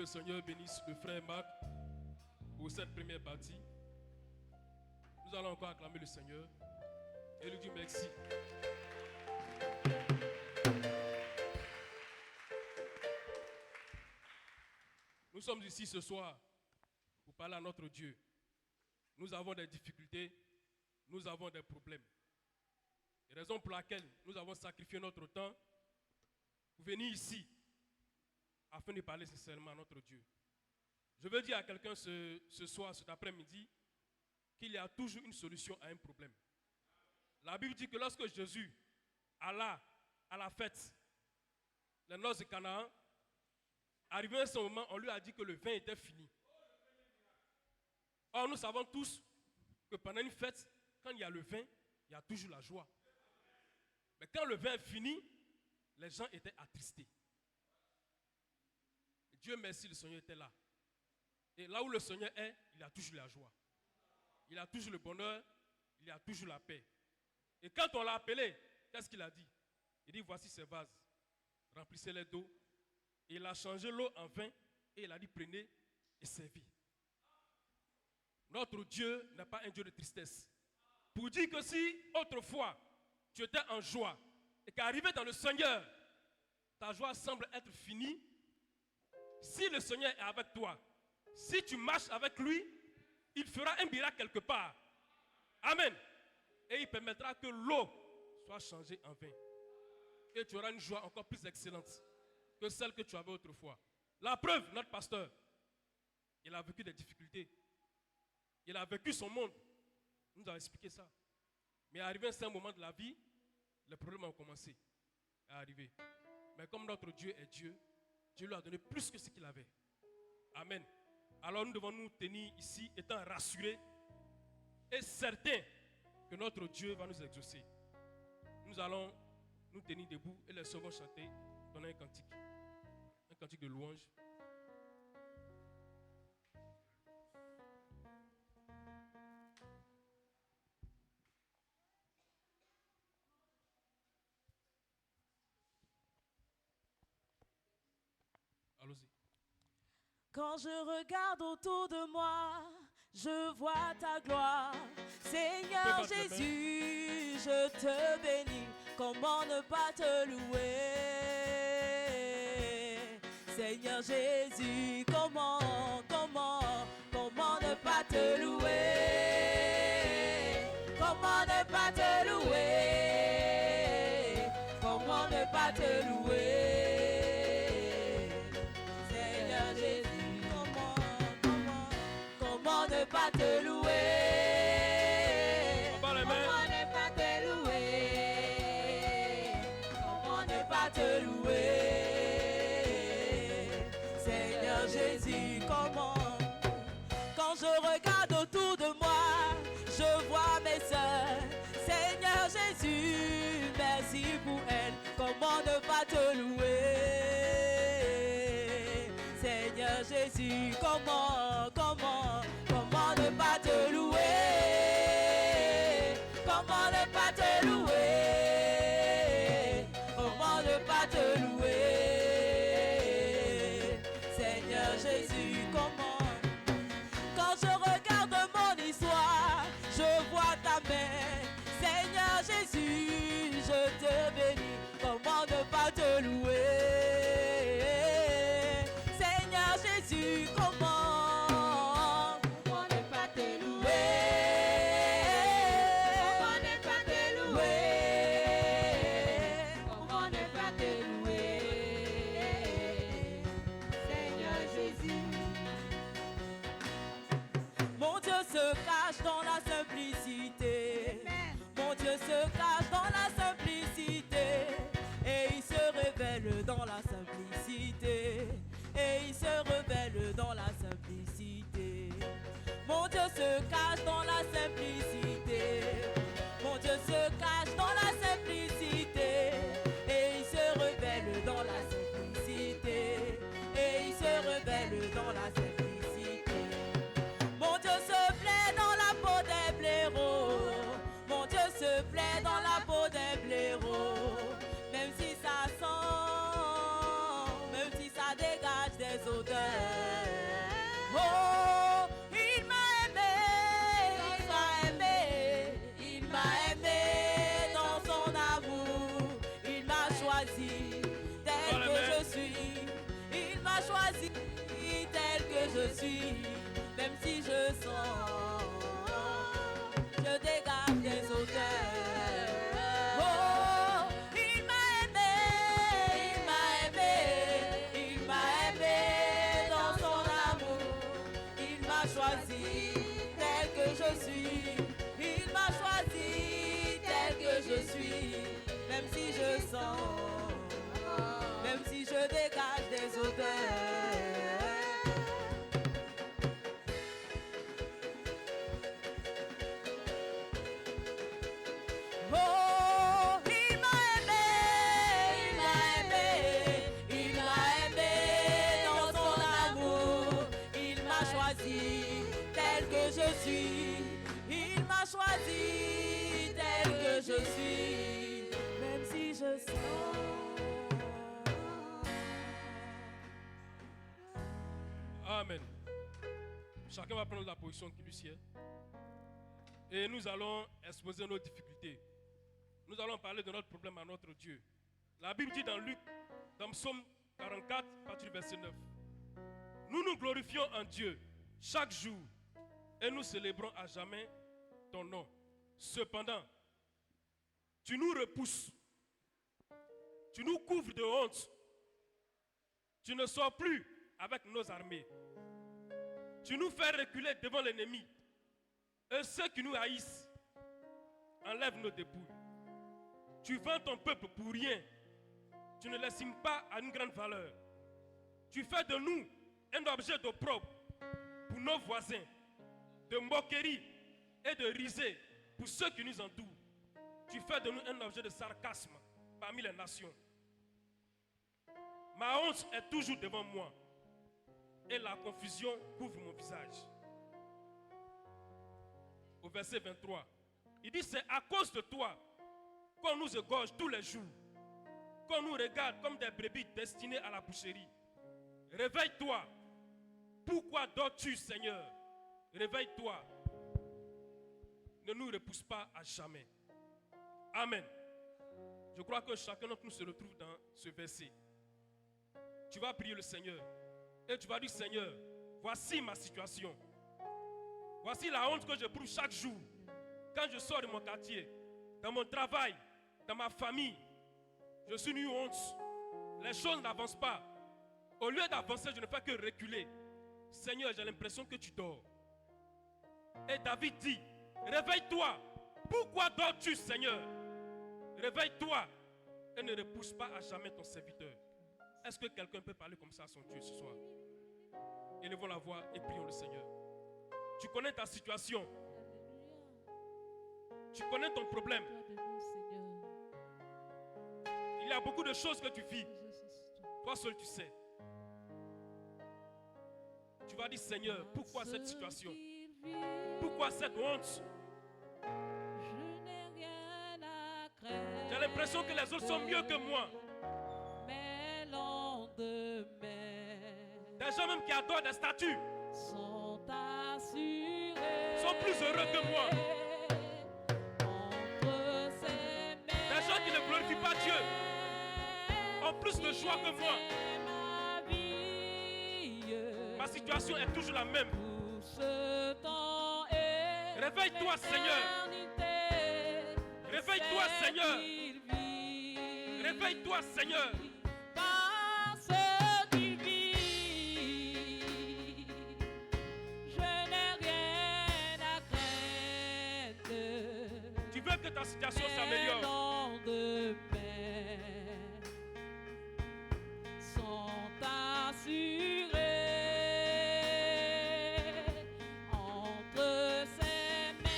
Seigneur bénisse le frère Marc pour cette première partie. Nous allons encore acclamer le Seigneur et lui dire merci. Nous sommes ici ce soir pour parler à notre Dieu. Nous avons des difficultés, nous avons des problèmes. Et raison pour laquelle nous avons sacrifié notre temps pour venir ici afin de parler sincèrement à notre Dieu. Je veux dire à quelqu'un ce soir, cet après-midi, qu'il y a toujours une solution à un problème. La Bible dit que lorsque Jésus alla à la fête, les noces de Canaan, arrivé à ce moment, on lui a dit que le vin était fini. Or, nous savons tous que pendant une fête, quand il y a le vin, il y a toujours la joie. Mais quand le vin est fini, les gens étaient attristés. Dieu merci, le Seigneur était là. Et là où le Seigneur est, il y a toujours la joie. Il y a toujours le bonheur, il y a toujours la paix. Et quand on l'a appelé, qu'est-ce qu'il a dit? Il dit, voici ces vases, remplissez-les d'eau. Et il a changé l'eau en vin et il a dit, prenez et servez. Notre Dieu n'est pas un Dieu de tristesse. Pour dire que si autrefois tu étais en joie et qu'arrivé dans le Seigneur, ta joie semble être finie, si le Seigneur est avec toi, si tu marches avec lui, il fera un miracle quelque part. Amen. Et il permettra que l'eau soit changée en vin. Et tu auras une joie encore plus excellente que celle que tu avais autrefois. La preuve, notre pasteur, il a vécu des difficultés. Il a vécu son monde. Il nous a expliqué ça. Mais arrivé à un certain moment de la vie, les problèmes ont commencé à arriver. Mais comme notre Dieu est Dieu, Dieu lui a donné plus que ce qu'il avait. Amen. Alors nous devons nous tenir ici étant rassurés et certains que notre Dieu va nous exaucer. Nous allons nous tenir debout et les sœurs vont chanter, donner un cantique de louange. Allons-y. Quand je regarde autour de moi, je vois ta gloire. Seigneur Jésus, je te bénis. Comment ne pas te louer? Seigneur Jésus, comment ne pas te louer? Comment ne pas te louer? Comment ne pas te louer? Comment ne pas te louer? Comment ne pas te louer? Comment ne pas te louer? Seigneur Jésus, comment? Quand je regarde autour de moi, je vois mes sœurs. Seigneur Jésus, merci pour elles. Comment ne pas te louer? Seigneur Jésus, comment ne pas te louer? Comment ne pas te louer? Comment ne pas te louer? Seigneur Jésus, comment? Quand je regarde mon histoire, je vois ta main. Seigneur Jésus, je te bénis. Comment ne pas te louer? Seigneur Jésus, comment suis, même si je sens, je dégage des odeurs. Oh, il m'a aimé, il m'a aimé, il m'a aimé dans son amour. Il m'a choisi tel que je suis, il m'a choisi tel que je suis, même si je sens, même si je dégage des odeurs. Oh, il m'a aimé, il m'a aimé, il m'a aimé dans son amour. Il m'a choisi tel que je suis, il m'a choisi tel que je suis, même si je sens. Amen. Chacun va prendre la position qui lui sied. Et nous allons exposer nos difficultés. Nous allons parler de notre problème à notre Dieu. La Bible dit dans Luc, dans Psaume 44, à partir du verset 9. Nous nous glorifions en Dieu chaque jour et nous célébrons à jamais ton nom. Cependant, tu nous repousses, tu nous couvres de honte, tu ne sors plus avec nos armées. Tu nous fais reculer devant l'ennemi. Et ceux qui nous haïssent enlèvent nos dépouilles. Tu vends ton peuple pour rien. Tu ne l'estimes pas à une grande valeur. Tu fais de nous un objet d'opprobre pour nos voisins, de moquerie et de risée pour ceux qui nous entourent. Tu fais de nous un objet de sarcasme parmi les nations. Ma honte est toujours devant moi et la confusion couvre mon visage. Au verset 23, il dit: c'est à cause de toi qu'on nous égorge tous les jours, qu'on nous regarde comme des brebis destinées à la boucherie. Réveille-toi. Pourquoi dors-tu, Seigneur? Réveille-toi. Ne nous repousse pas à jamais. Amen. Je crois que chacun d'entre nous se retrouve dans ce verset. Tu vas prier le Seigneur et tu vas dire: Seigneur, voici ma situation. Voici la honte que j'éprouve chaque jour quand je sors de mon quartier, dans mon travail, dans ma famille. Je suis une honte. Les choses n'avancent pas. Au lieu d'avancer, je ne fais que reculer. Seigneur, j'ai l'impression que tu dors. Et David dit: réveille-toi. Pourquoi dors-tu, Seigneur? Réveille-toi et ne repousse pas à jamais ton serviteur. Est-ce que quelqu'un peut parler comme ça à son Dieu ce soir? Élevons la voix et prions le Seigneur. Tu connais ta situation. Tu connais ton problème. Il y a beaucoup de choses que tu vis. Toi seul tu sais. Tu vas dire: Seigneur, pourquoi cette situation? Pourquoi cette honte? J'ai l'impression que les autres sont mieux que moi. Des gens même qui adorent des statues sont plus heureux que moi. Des gens qui ne glorifient pas Dieu ont plus de joie que moi. Ma situation est toujours la même. Réveille-toi, Seigneur. Réveille-toi, Seigneur. Réveille-toi, Seigneur. Tu veux que ta situation s'améliore. Sont assurés entre ses mains.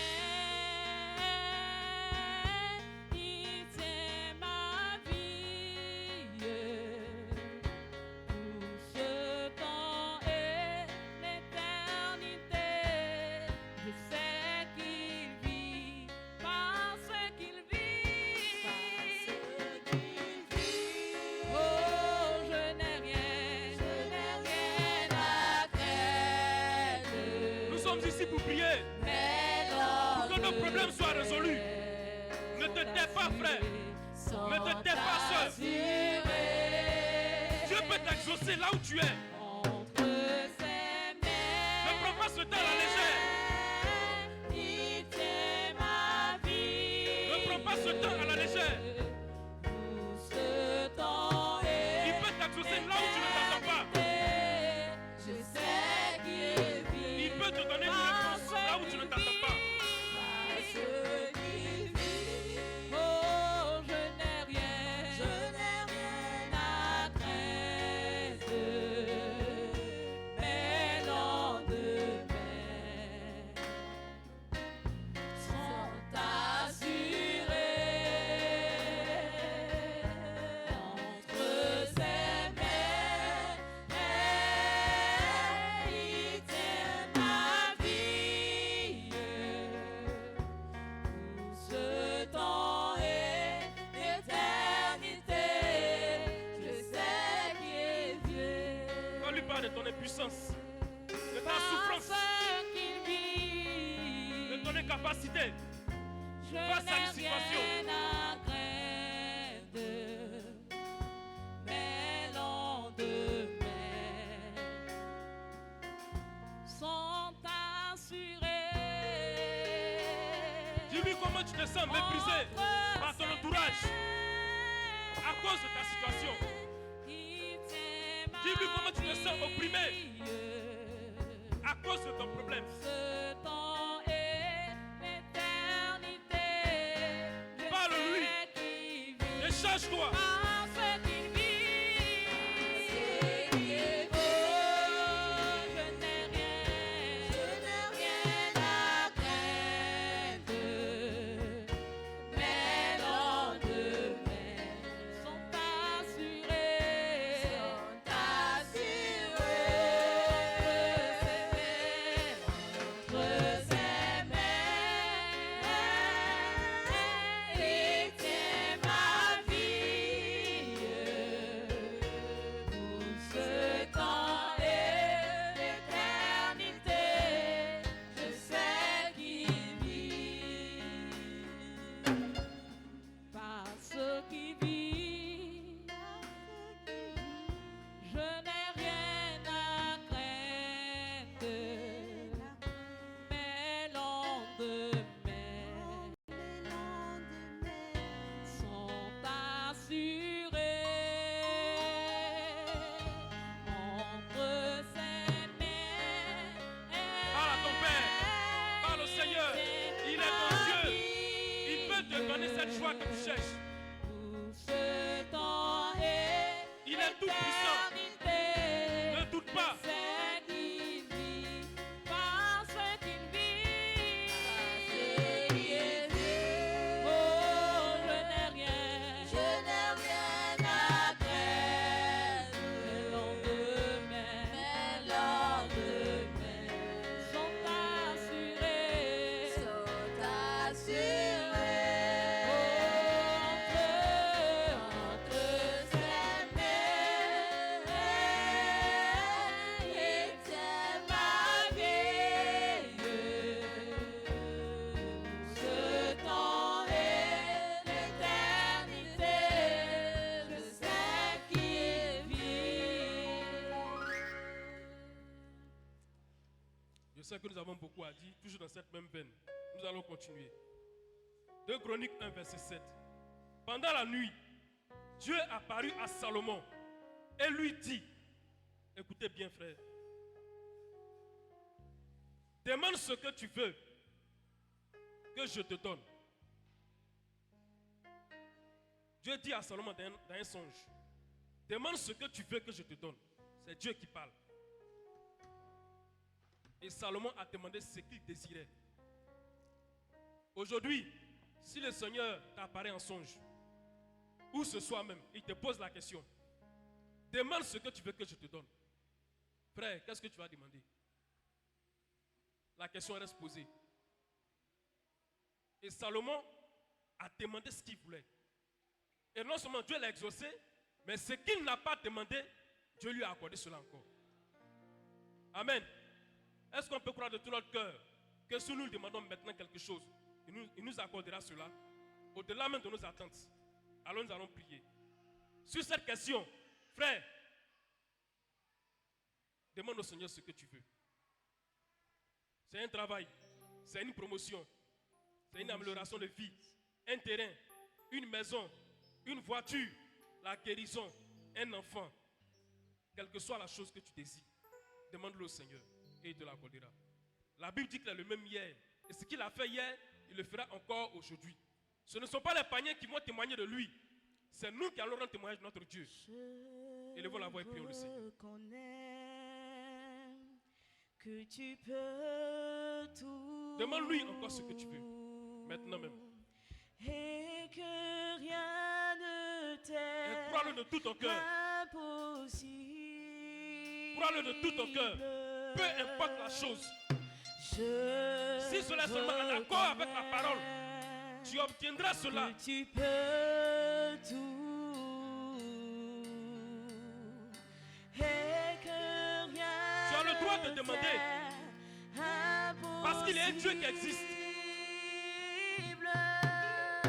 Il tient ma vie. Tout ce temps et l'éternité. Je sais qu'il vit parce qu'il vit. Oh, je n'ai rien à craindre. Nous sommes ici pour prier. Pour que nos problèmes soient résolus. Ne te tais pas, frère. Ne te tais pas, soeur. Dieu peut t'exaucer là où tu es. Entre ses mains, pas ce temps à la légère. Il tient ma vie. Ne prends pas ce temps à la légère. Tout ce temps est Il peut t'exaucer là où tu ne t'attends pas. je sais qu'il vit. Il peut te donner une réponse là où tu ne t'attends pas. Parce qu'il vit. Oh, je n'ai rien à craindre. Mes lendemains sont assurés entre ses mains. Il tient ma vie. Tout ce temps et l'éternité, je sais qu'il vient. On lui parle de ton impuissance, de ta souffrance, Parce qu'il vit. de ton incapacité. Je face à une n'ai situation. rien à craindre. Mes lendemains sont assurés. Dis-lui comment tu te sens méprisé par ton entourage à cause de ta situation. Dis-lui comment tu te sens opprimé à cause de ton problème. Ce temps est l'éternité. Je Parle-lui. sais qu'il vit. Décharge-toi. Parce qu'il vit. Oh, je n'ai rien à craindre. Mes lendemains sont assurés. Entre ses mains, il tient ma vie. Tout ce temps et l'éternité, je sais qu'il vit. Parce qu'il vit, je n'ai rien à craindre. Mes lendemains sont assurés. Entre ses mains, Parle à ton Père. Parle au Seigneur. Il est ton Dieu. Il peut te donner cette joie que tu cherches. tout ce temps et Il est tout puissant. l'éternité. Ne doute pas. C'est qu'il vit, parce qu'il vit. Oh, je n'ai rien à craindre. Mes lendemains sont assurés. Entre ses mains, il tient ma vie. Ce temps et l'éternité, je sais qu'il vit. Je sais que nous avons beaucoup à dire, toujours dans cette même veine. Nous allons continuer. 2 Chroniques 1, verset 7. Pendant la nuit, Dieu apparut à Salomon et lui dit, écoutez bien frère, demande ce que tu veux que je te donne. Dieu dit à Salomon dans un songe, demande ce que tu veux que je te donne. C'est Dieu qui parle. Et Salomon a demandé ce qu'il désirait. Aujourd'hui, si le Seigneur t'apparaît en songe, ou ce soir même, il te pose la question, demande ce que tu veux que je te donne. Frère, qu'est-ce que tu vas demander? La question reste posée. Et Salomon a demandé ce qu'il voulait. Et non seulement Dieu l'a exaucé, mais ce qu'il n'a pas demandé, Dieu lui a accordé cela encore. Amen. Est-ce qu'on peut croire de tout notre cœur que si nous lui demandons maintenant quelque chose, il nous accordera cela, au-delà même de nos attentes? Alors nous allons prier. Sur cette question, frère, demande au Seigneur ce que tu veux. C'est un travail, c'est une promotion, c'est une amélioration de vie, un terrain, une maison, une voiture, la guérison, un enfant. Quelle que soit la chose que tu désires, demande-le au Seigneur et il te l'accordera. La Bible dit qu'il est le même hier. Et ce qu'il a fait hier, il le fera encore aujourd'hui. Ce ne sont pas les païens qui vont témoigner de lui. C'est nous qui allons rendre témoignage de notre Dieu. Élevons la voix et prions le Seigneur. Que tu peux tout. Demande-lui encore ce que tu veux. Maintenant même. Et que rien ne t'est Et crois-le de tout ton cœur. impossible. Crois-le de tout ton cœur. Peu importe la chose. Si cela est seulement en accord avec la parole, tu obtiendras cela. Que tu peux tout. Et que rien Tu as le droit de demander. Parce qu'il est un Dieu qui existe.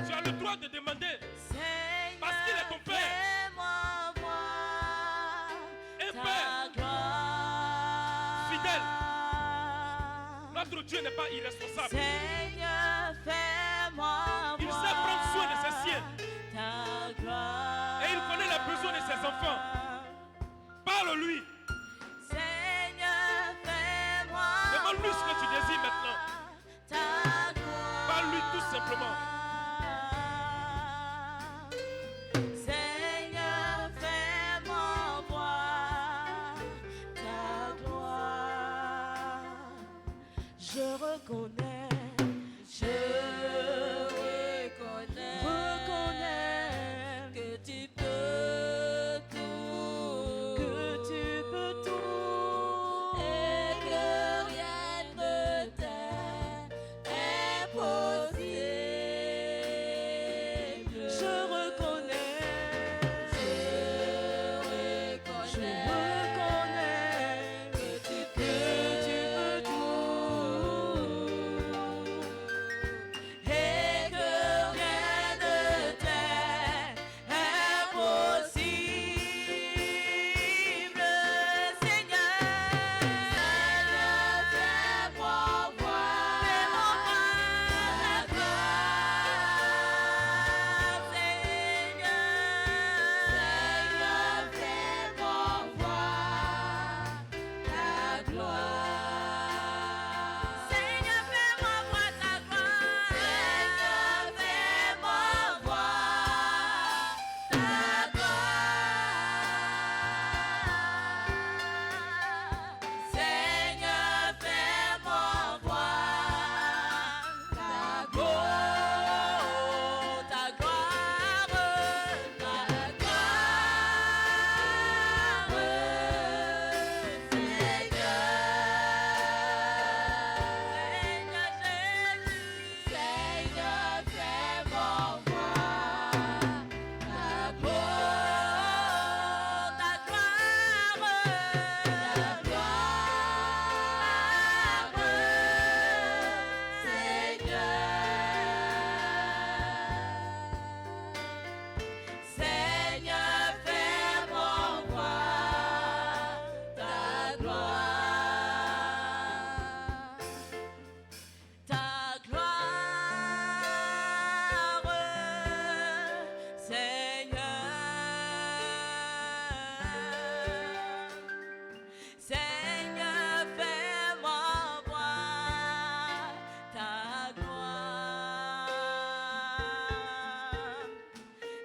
Tu as le droit de demander. Parce qu'il est ton Père. Un Père fidèle. Notre Dieu n'est pas irresponsable. Seigneur, fais-moi Il sait voir prendre soin de ses siens. ta gloire. Et il connaît les besoins de ses enfants. Parle-lui. Seigneur, fais-moi Demande-lui ce que tu désires maintenant. ta gloire. Parle-lui tout simplement. Seigneur, fais-moi voir ta gloire. Je reconnais que tu peux tout, et que rien ne t'est impossible. Je reconnais que tu peux tout, et que rien ne t'est impossible. Seigneur, fais-moi voir ta gloire. Seigneur, fais-moi voir ta gloire. Seigneur, fais-moi voir ta gloire. Seigneur, fais-moi voir ta gloire. Seigneur, fais-moi voir ta gloire, ta gloire, Seigneur, fais-moi voir ta gloire, ta Seigneur, fais-moi voir ta gloire, ta gloire, Seigneur, fais-moi voir ta gloire.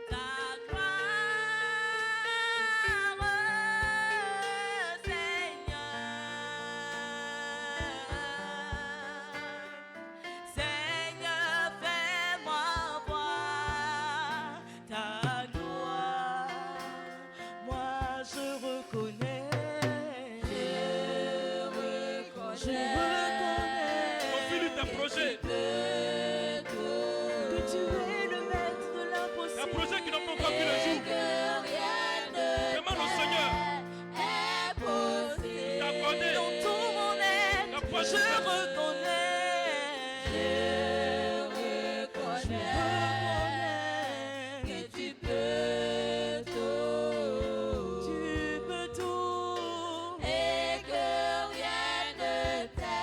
Ta gloire, Seigneur, fais-moi voir ta gloire. Moi je reconnais, Confie-lui tes projets. que tu es le maître de Tes l'impossible. projets qui n'ont pas encore vu le jour. Demande au Seigneur. T'accorder. Dans tout mon être, Ta foi je suprême. reconnais que tu peux tout, et que rien ne t'est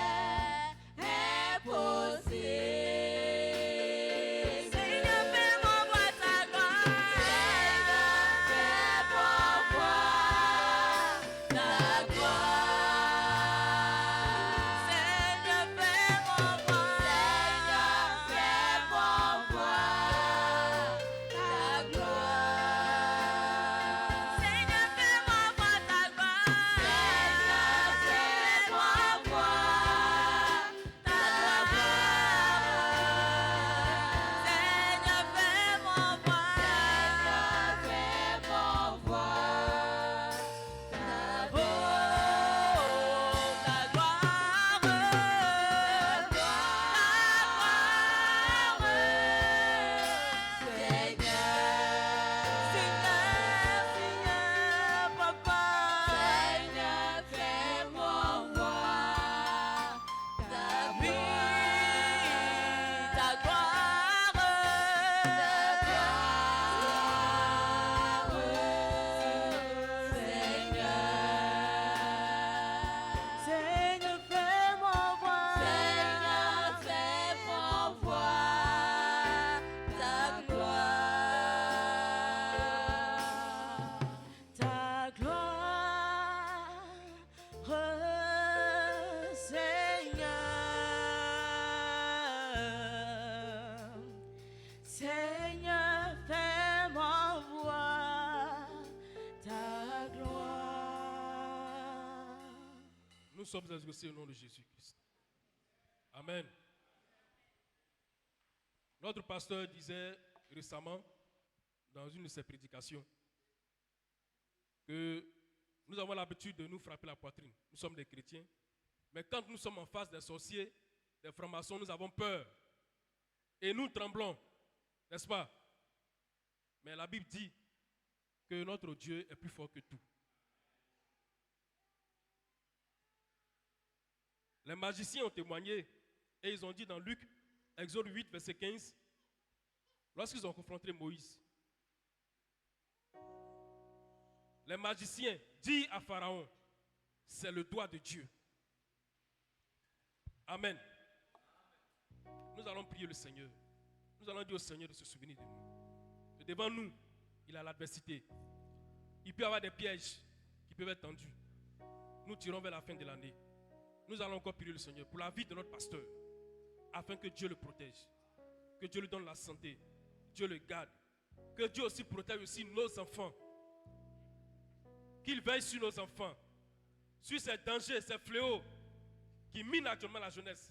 Nous sommes exaucés au nom de Jésus-Christ. Amen. Notre pasteur disait récemment, dans une de ses prédications, que nous avons l'habitude de nous frapper la poitrine. Nous sommes des chrétiens. Mais quand nous sommes en face des sorciers, des francs-maçons, nous avons peur. Et nous tremblons. N'est-ce pas? Mais la Bible dit que notre Dieu est plus fort que tout. Les magiciens ont témoigné et ils ont dit dans Luc, Exode 8, verset 15, lorsqu'ils ont confronté Moïse, les magiciens disent à Pharaon, c'est le doigt de Dieu. Amen. Nous allons prier le Seigneur. Nous allons dire au Seigneur de se souvenir de nous. Et devant nous, il a l'adversité. Il peut y avoir des pièges qui peuvent être tendus. Nous tirons vers la fin de l'année. Nous allons encore prier le Seigneur pour la vie de notre pasteur, afin que Dieu le protège, que Dieu lui donne la santé, Dieu le garde, que Dieu aussi protège aussi nos enfants, qu'il veille sur nos enfants, sur ces dangers, ces fléaux qui minent actuellement la jeunesse,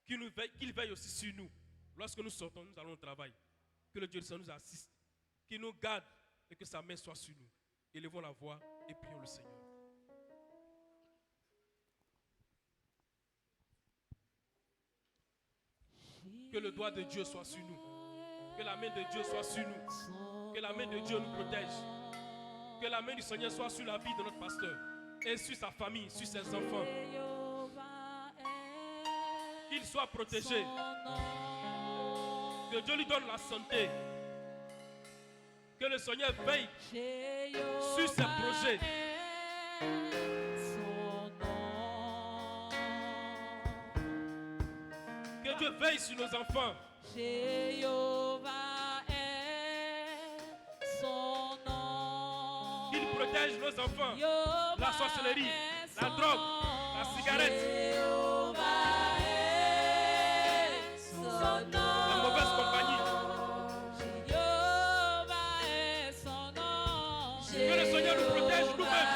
qu'il veille aussi sur nous. Lorsque nous sortons, nous allons au travail, que le Dieu du Seigneur nous assiste, qu'il nous garde et que sa main soit sur nous. Élevons la voix et prions le Seigneur. Que le doigt de Dieu soit sur nous. Que la main de Dieu soit sur nous. Que la main de Dieu nous protège. Que la main du Seigneur soit sur la vie de notre pasteur et sur sa famille, sur ses enfants. Qu'il soit protégé. Que Dieu lui donne la santé. Que le Seigneur veille sur ses projets. Que Dieu veille sur nos enfants. Qu'il protège nos enfants. La sorcellerie, la drogue, la cigarette, la mauvaise compagnie. Que le Seigneur nous protège nous-mêmes.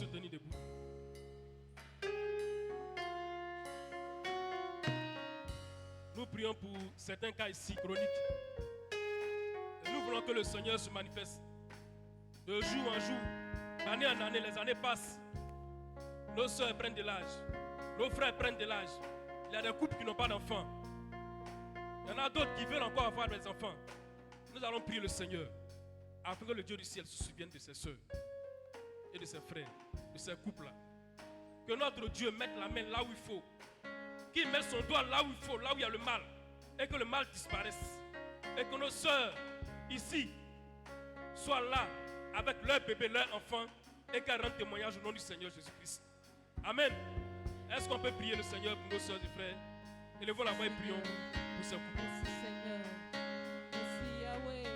tenir debout. Nous prions pour certains cas ici chroniques. Et nous voulons que le Seigneur se manifeste. De jour en jour, d'année en année, les années passent. Nos soeurs prennent de l'âge. Nos frères prennent de l'âge. Il y a des couples qui n'ont pas d'enfants. Il y en a d'autres qui veulent encore avoir des enfants. Nous allons prier le Seigneur afin que le Dieu du ciel se souvienne de ses soeurs et de ses frères, de ces couples-là. Que notre Dieu mette la main là où il faut. Qu'il mette son doigt là où il faut, là où il y a le mal. Et que le mal disparaisse. Et que nos soeurs ici soient là avec leur bébé, leur enfant. Et qu'elles rendent témoignage au nom du Seigneur Jésus-Christ. Amen. Est-ce qu'on peut prier le Seigneur pour nos soeurs et frères? Élevons la voix et prions pour ces couples. Merci Seigneur. Merci Yahweh.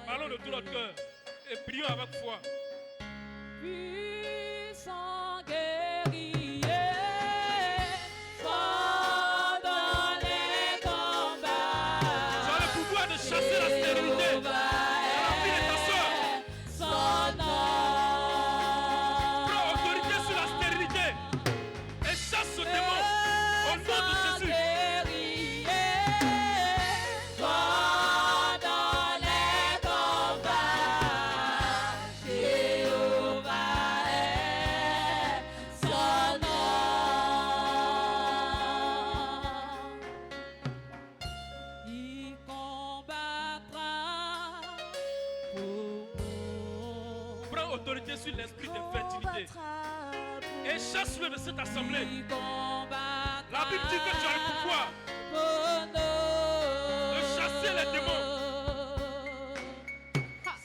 Parlons de tout notre cœur et prions avec foi. Puissant guerrier, fort dans les combats. Tu as le pouvoir de chasser la stérilité. Dans la vie de ta soeur. Son nom. Prends autorité sur la stérilité et chasse ce démon au nom de Jésus. Guerrier, fort dans les combats. Jéhovah est son nom. Il combattra pour nous. Prends autorité sur l'esprit d'infertilité et chasse-le de cette assemblée. Il combattra La Bible dit que tu as le pouvoir pour nous. de chasser les démons.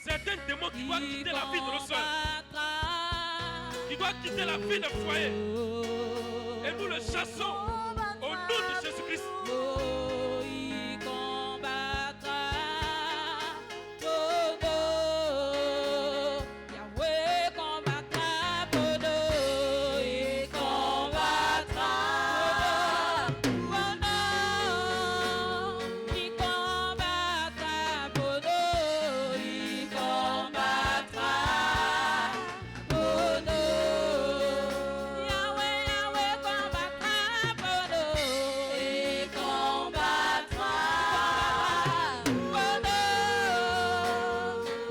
Certains démons qui doivent quitter la vie de nos soeurs, qui doivent quitter la vie d'un foyer. Et nous le chassons au nom de Jésus-Christ. Il combattra pour nous. Yahweh combattra pour nous. Il combattra pour nous. Il combattra pour nous. Il combattra pour nous. Yahweh combattra pour nous. Il combattra pour nous.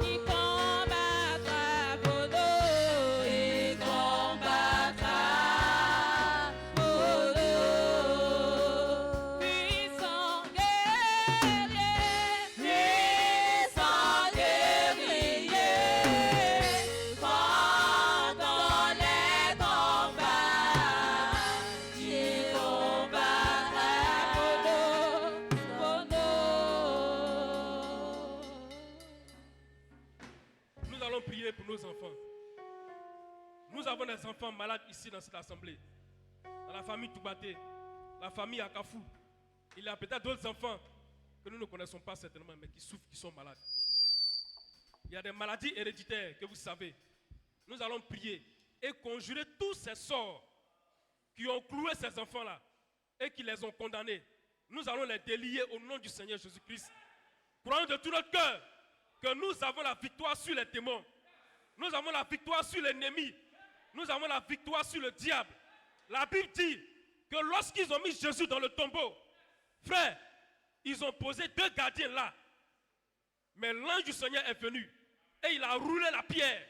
Il combattra pour nous. Il combattra pour nous. Puissant guerrier, fort dans les combats. Il combattra pour nous. Nous allons prier pour nos enfants. Nous avons des enfants malades ici dans cette assemblée. Dans la famille Toubaté, la famille Akafou. Il y a peut-être d'autres enfants que nous ne connaissons pas certainement, mais qui souffrent, qui sont malades. Il y a des maladies héréditaires que vous savez. Nous allons prier et conjurer tous ces sorts qui ont cloué ces enfants-là et qui les ont condamnés. Nous allons les délier au nom du Seigneur Jésus-Christ. Croyons de tout notre cœur que nous avons la victoire sur les démons. Nous avons la victoire sur l'ennemi. Nous avons la victoire sur le diable. La Bible dit que lorsqu'ils ont mis Jésus dans le tombeau, frère, ils ont posé 2 gardiens là. Mais l'ange du Seigneur est venu et il a roulé la pierre.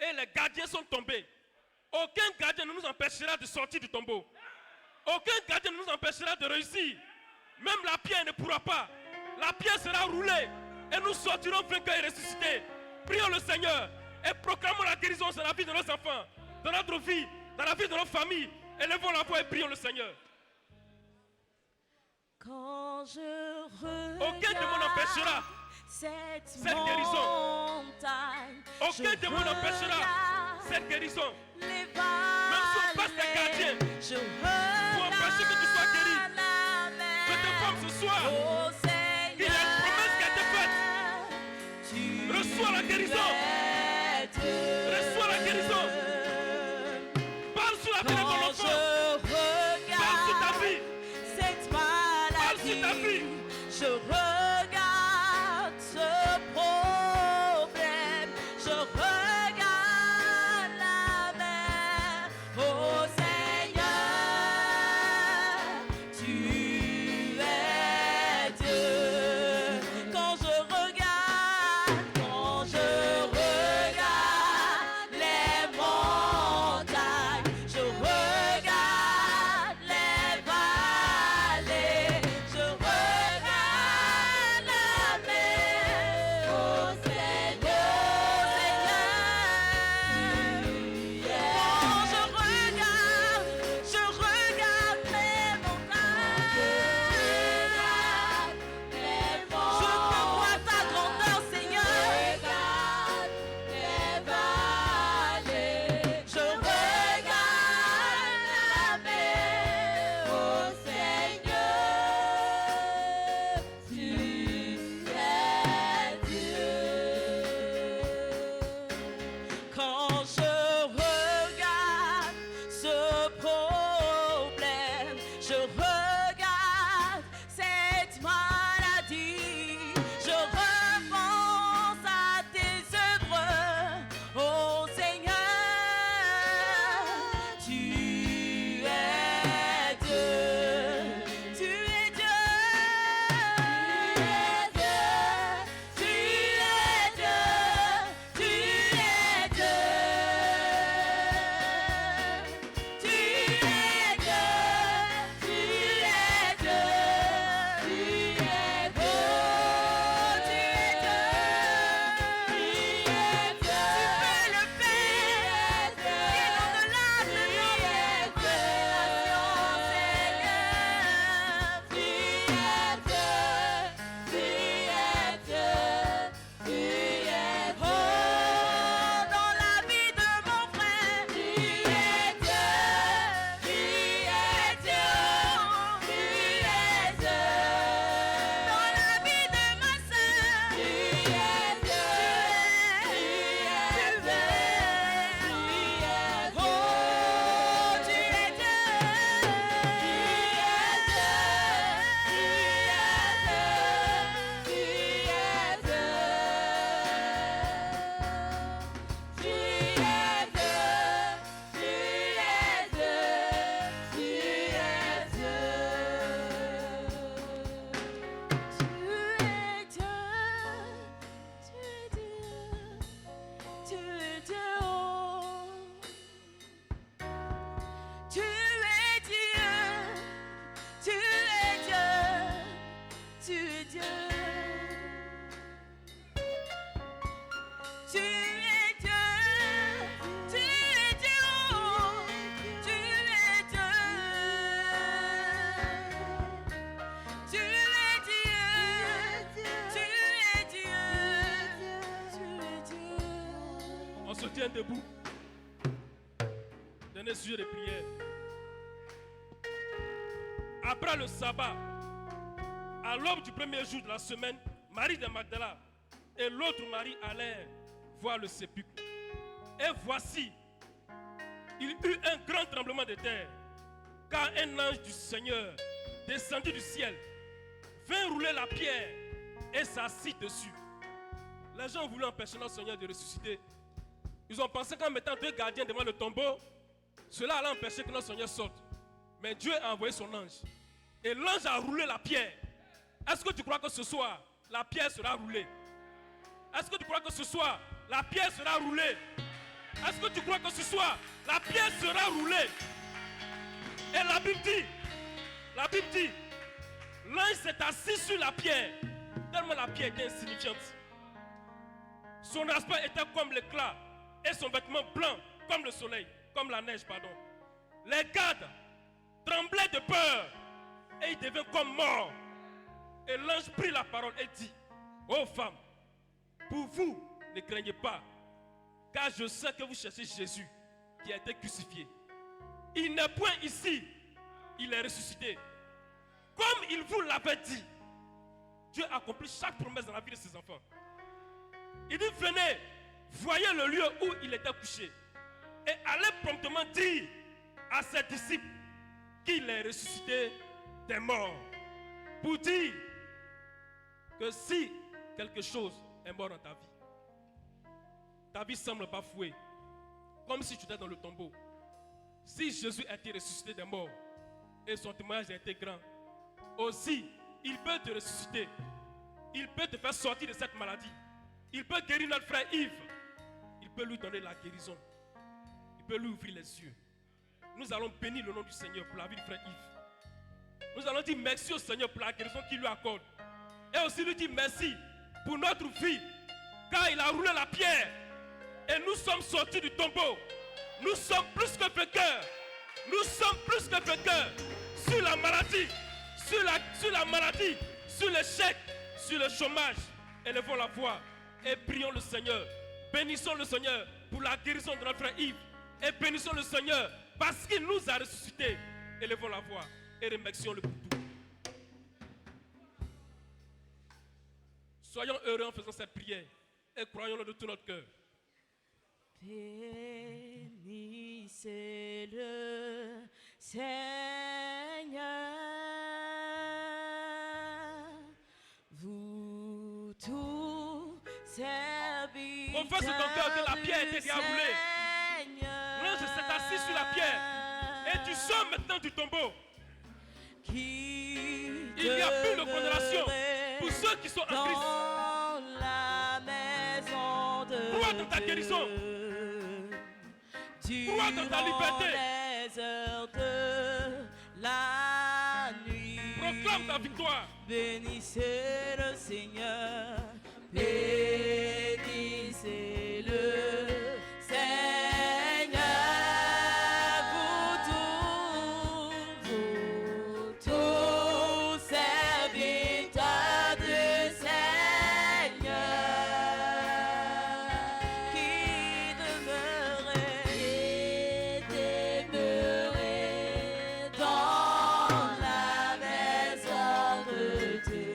Et les gardiens sont tombés. Aucun gardien ne nous empêchera de sortir du tombeau. Aucun gardien ne nous empêchera de réussir. Même la pierre ne pourra pas. La pierre sera roulée et nous sortirons vainqueurs et ressuscités. Prions le Seigneur et proclamons la guérison dans la vie de nos enfants, dans notre vie, dans la vie de nos familles. Élevons la voix et prions le Seigneur. Quand je Aucun démon n'empêchera cette guérison. montagne, Aucun démon n'empêchera cette guérison. les Même si on passe des gardiens je pour empêcher que tu sois guéri. Je te ce soir Oh qu'il y a une promesse qui a été faite. Seigneur, Reçois la guérison. Reçois la guérison. Parle sur la vie de ton enfant. Parle sur ta vie. Cette Parle sur ta maladie, vie. je regarde ce problème, je regarde la tiens debout. Dernier sujet de prière. Après le sabbat, à l'aube du premier jour de la semaine, Marie de Magdala et l'autre Marie allèrent voir le sépulcre. Et voici, il eut un grand tremblement de terre, car un ange du Seigneur, descendu du ciel, vint rouler la pierre et s'assit dessus. Les gens voulaient empêcher notre Seigneur de ressusciter. Ils ont pensé qu'en mettant 2 gardiens devant le tombeau, cela allait empêcher que notre Seigneur sorte. Mais Dieu a envoyé son ange. Et l'ange a roulé la pierre. Est-ce que tu crois que ce soir, la pierre sera roulée? Est-ce que tu crois que ce soir, la pierre sera roulée? Est-ce que tu crois que ce soir, la pierre sera roulée? Et la Bible dit, l'ange s'est assis sur la pierre, tellement la pierre était insignifiante. Son aspect était comme l'éclat et son vêtement blanc comme le soleil, comme la neige, pardon. Les gardes tremblaient de peur et ils devenaient comme morts. Et l'ange prit la parole et dit, ô femmes, pour vous, ne craignez pas, car je sais que vous cherchez Jésus qui a été crucifié. Il n'est point ici, il est ressuscité. Comme il vous l'avait dit, Dieu accomplit chaque promesse dans la vie de ses enfants. Il dit, venez, voyez le lieu où il était couché et allez promptement dire à ses disciples qu'il est ressuscité des morts. Pour dire que si quelque chose est mort dans ta vie semble pas fouée, comme si tu étais dans le tombeau. Si Jésus a été ressuscité des morts et son témoignage a été grand, aussi il peut te ressusciter. Il peut te faire sortir de cette maladie. Il peut guérir notre frère Yves. Il peut lui donner la guérison. Il peut lui ouvrir les yeux. Nous allons bénir le nom du Seigneur pour la vie du frère Yves. Nous allons dire merci au Seigneur pour la guérison qu'il lui accorde. Et aussi lui dire merci pour notre vie, car il a roulé la pierre et nous sommes sortis du tombeau. Nous sommes plus que vainqueurs. Nous sommes plus que vainqueurs sur la maladie, sur la maladie, sur l'échec, sur le chômage. Élevons la voix et prions le Seigneur. Bénissons le Seigneur pour la guérison de notre frère Yves. Et bénissons le Seigneur parce qu'il nous a ressuscités. Élevons la voix et remercions-le pour tout. Soyons heureux en faisant cette prière et croyons-le de tout notre cœur. Bénissez le Seigneur, vous tous serviteurs. Confesse dans ton cœur que la pierre était déjà roulée. L'ange s'est assis sur la pierre et tu sors maintenant du tombeau. Il n'y a plus de condamnation pour ceux qui sont en Christ. Crois dans ta guérison. Crois dans ta liberté. Proclame ta victoire. Bénissez le Seigneur. Bénissez le Seigneur. Vous tous serviteurs du Seigneur, qui demeurez dans la maison de Dieu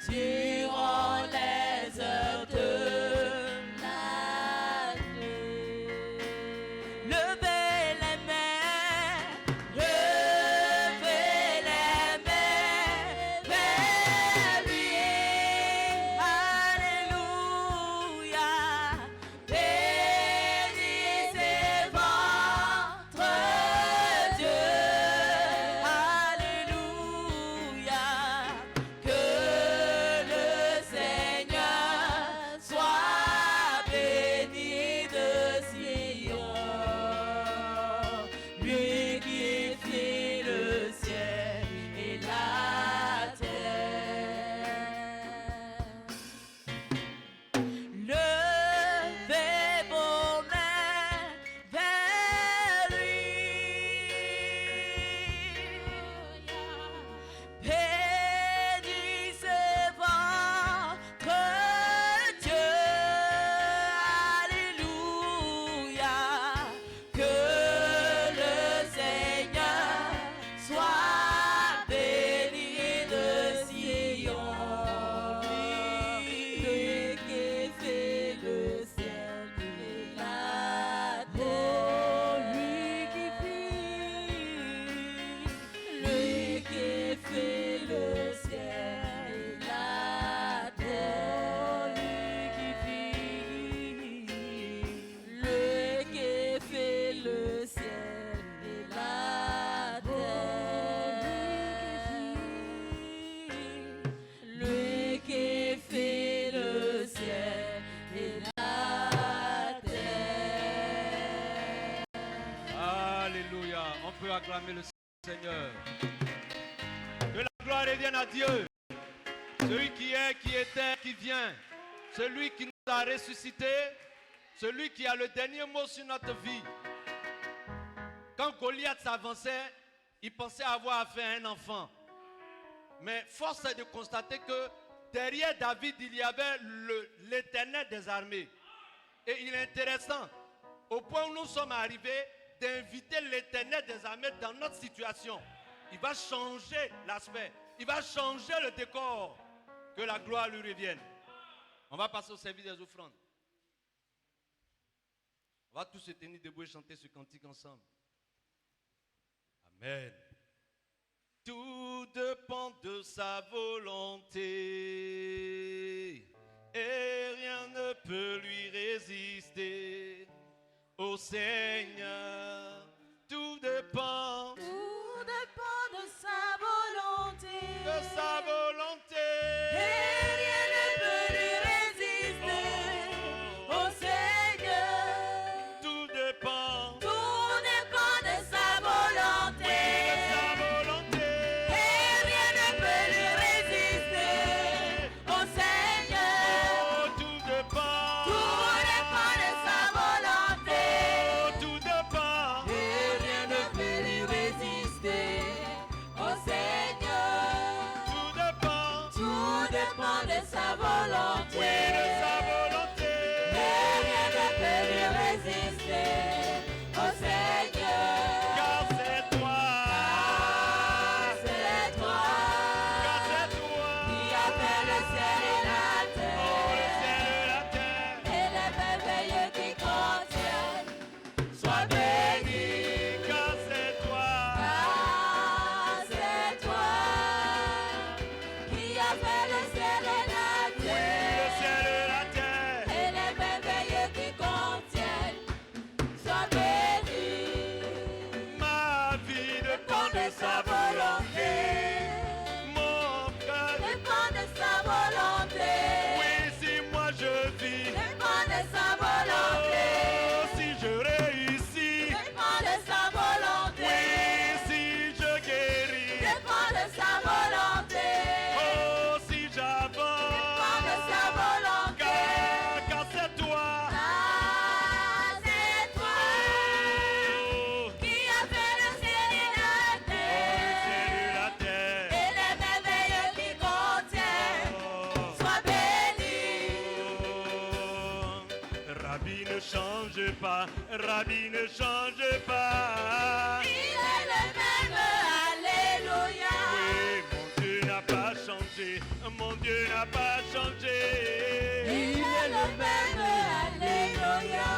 durant les peut acclamer le Seigneur. Que la gloire revienne à Dieu. Celui qui est, qui était, qui vient. Celui qui nous a ressuscités. Celui qui a le dernier mot sur notre vie. Quand Goliath s'avançait, il pensait avoir affaire à un enfant. Mais force est de constater que derrière David, il y avait l'Éternel des armées. Et il est intéressant, au point où nous sommes arrivés, d'inviter l'Éternel des armées dans notre situation. Il va changer l'aspect. Il va changer le décor. Que la gloire lui revienne. On va passer au service des offrandes. On va tous se tenir debout et chanter ce cantique ensemble. Amen. Tout dépend de sa volonté et rien ne peut lui résister. Au Seigneur, tout dépend. Tout dépend de sa volonté. De sa volonté. Et rien ne peut lui résister. Au Seigneur. Tout dépend. Tout dépend de sa volonté. De sa volonté. Et rien ne peut lui résister. Au Seigneur. Oh, tout dépend. Tout dépend de sa volonté. Oh, tout dépend. Et rien ne peut lui résister. Au Seigneur. Tout dépend. Tout dépend de sa volonté. Oui, de sa volonté. Et rien ne peut lui résister. Au Seigneur. Car c'est toi. C'est toi Car c'est toi. qui a fait le ciel et la Oh, le terre. ciel et la terre. Et les merveilles qui contiennent. Sois béni. Car c'est toi. Ah, c'est toi qui a fait le ciel et la Oui, le terre. ciel et la terre. Et les merveilles qui contiennent. Sois béni. Ma vie dépend de sa volonté. Mon cœur. Dépend de sa volonté. Oui, si moi je vis. Dépend de sa volonté. Oh, si je réussis. Dépend de sa volonté. Oui, si je guéris. Dépend de sa volonté. Oh, si Dépend de j'avance. sa volonté. Car c'est toi. Ah, c'est toi Oh, qui a fait le ciel et la oh, le ciel et terre. la terre. Et les merveilles qui contiennent. Oh, Sois béni. Rabbi ne change pas. Rabbi ne change pas. Il est le même. Alléluia. Oui, mon Dieu n'a pas changé. Mon Dieu n'a pas changé. Il est le même. Alléluia.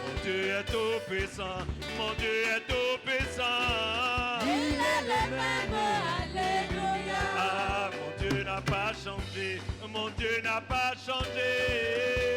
Mon Dieu est tout puissant. Mon Dieu est tout puissant. Il est le même. Alléluia. Ah, mon Dieu n'a pas changé. Mon Dieu n'a pas changé.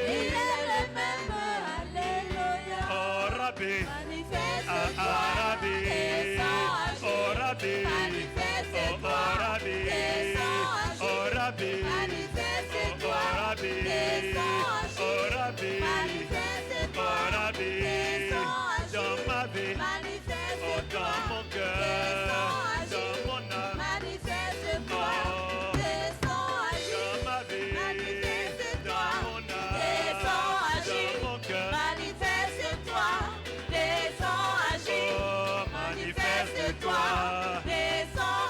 Il est le même. Alléluia. Oh, Rabbi. Manifeste-toi. Rabbi. Descends agir. Oh, Rabbi. Manifeste-toi. Oh, Rabbi. Descends agir. Oh, Rabbi. Manifeste-toi. Oh, Rabbi. Descends agir. Oh, Rabbi. Manifeste-toi. Oh, Rabbi. Descends agir. Dans ma vie. Oh, Manifeste-toi. dans mon cœur. Descends agir. Dans mon âme. Manifeste-toi. Oh. Descends agir. Dans ma vie. Manifeste-toi. Dans mon âme. Descends agir. Dans mon cœur. Manifeste-toi. Descends agir. Oh, manifeste-toi. Descends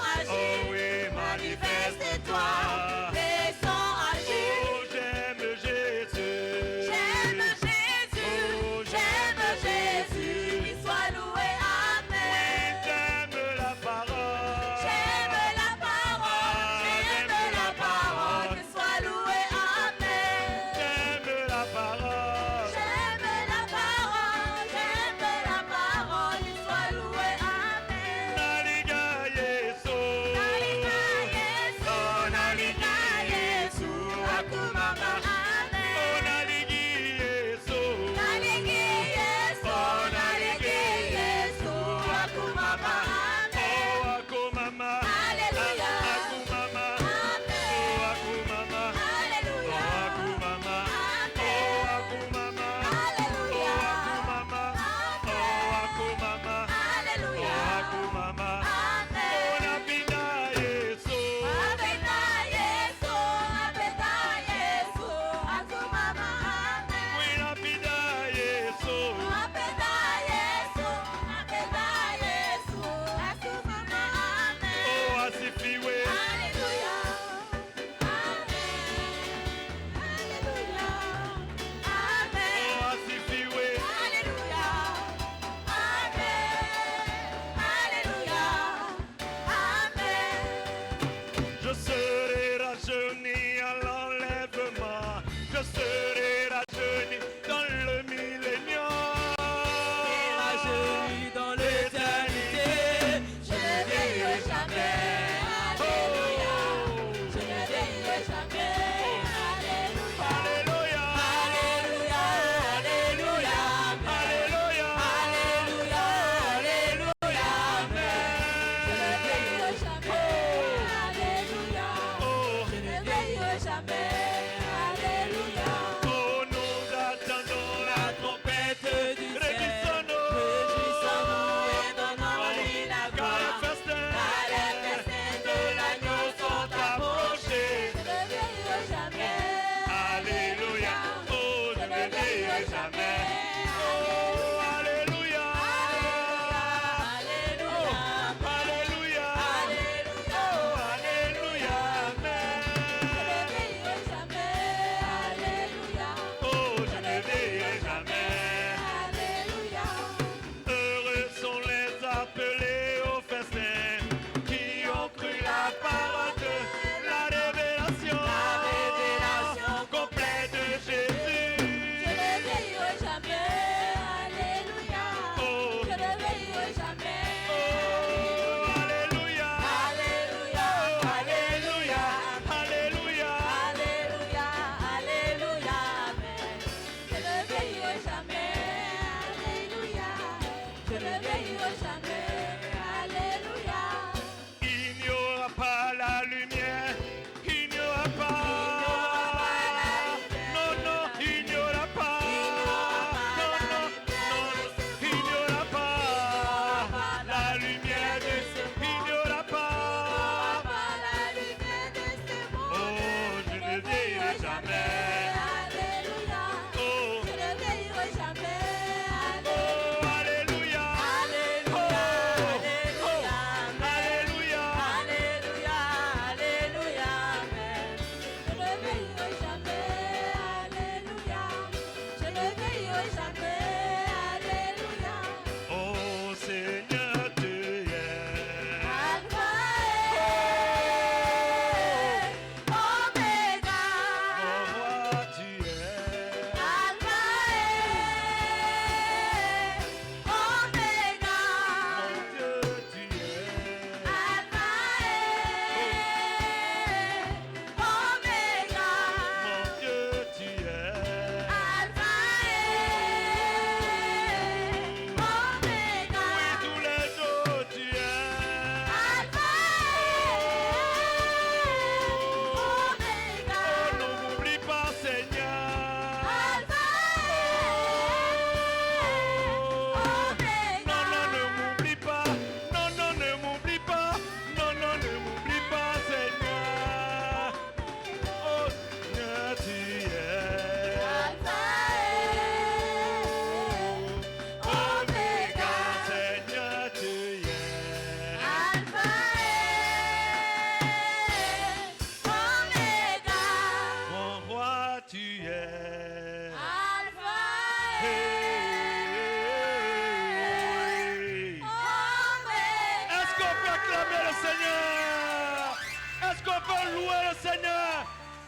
Seigneur,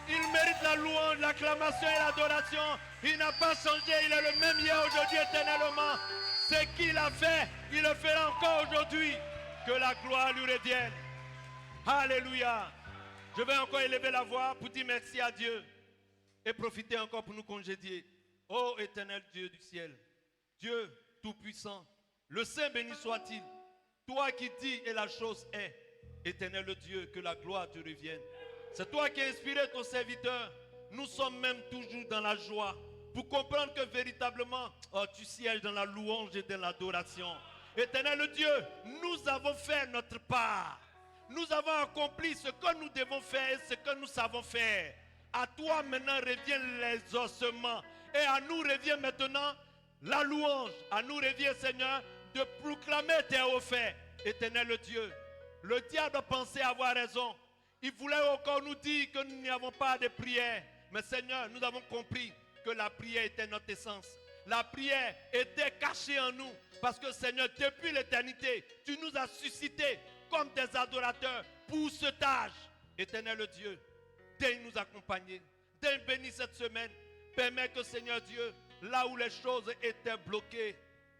il mérite la louange, l'acclamation et l'adoration. Il n'a pas changé, il est le même hier, aujourd'hui, éternellement. Ce qu'il a fait, il le fera encore aujourd'hui. Que la gloire lui revienne. Alléluia. Je vais encore élever la voix pour dire merci à Dieu et profiter encore pour nous congédier. Ô éternel Dieu du ciel, Dieu tout-puissant, le Saint béni soit-il. Toi qui dis et la chose est, éternel Dieu, que la gloire te revienne. C'est toi qui as inspiré ton serviteur. Nous sommes même toujours dans la joie pour comprendre que véritablement, tu sièges dans la louange et dans l'adoration. Éternel Dieu, nous avons fait notre part. Nous avons accompli ce que nous devons faire et ce que nous savons faire. À toi maintenant reviennent les ossements. Et à nous revient maintenant la louange. À nous revient, Seigneur, de proclamer tes hauts faits. Éternel Dieu, le diable pensait avoir raison. Il voulait encore nous dire que nous n'avons pas de prière. Mais Seigneur, nous avons compris que la prière était notre essence. La prière était cachée en nous. Parce que Seigneur, depuis l'éternité, tu nous as suscités comme des adorateurs pour cet âge. Éternel Dieu, daigne nous accompagner. Daigne bénir cette semaine. Permets que Seigneur Dieu, là où les choses étaient bloquées,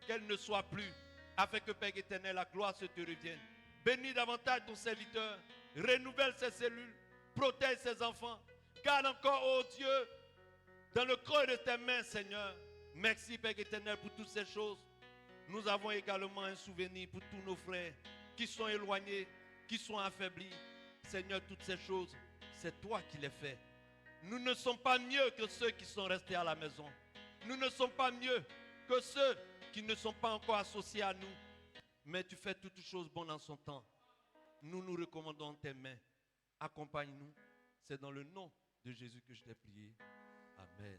qu'elles ne soient plus. Afin que Père éternel, la gloire se te revienne. Bénis davantage ton serviteur. Renouvelle ses cellules. Protège ses enfants. Garde encore, oh Dieu, dans le creux de tes mains, Seigneur. Merci, Père éternel, pour toutes ces choses. Nous avons également un souvenir pour tous nos frères qui sont éloignés, qui sont affaiblis. Seigneur, toutes ces choses, c'est toi qui les fais. Nous ne sommes pas mieux que ceux qui sont restés à la maison. Nous ne sommes pas mieux que ceux qui ne sont pas encore associés à nous. Mais tu fais toutes choses bonnes en son temps. Nous nous recommandons tes mains. Accompagne-nous. C'est dans le nom de Jésus que je t'ai prié. Amen.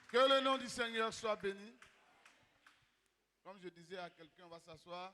Que le nom du Seigneur soit béni. Comme je disais à quelqu'un, on va s'asseoir.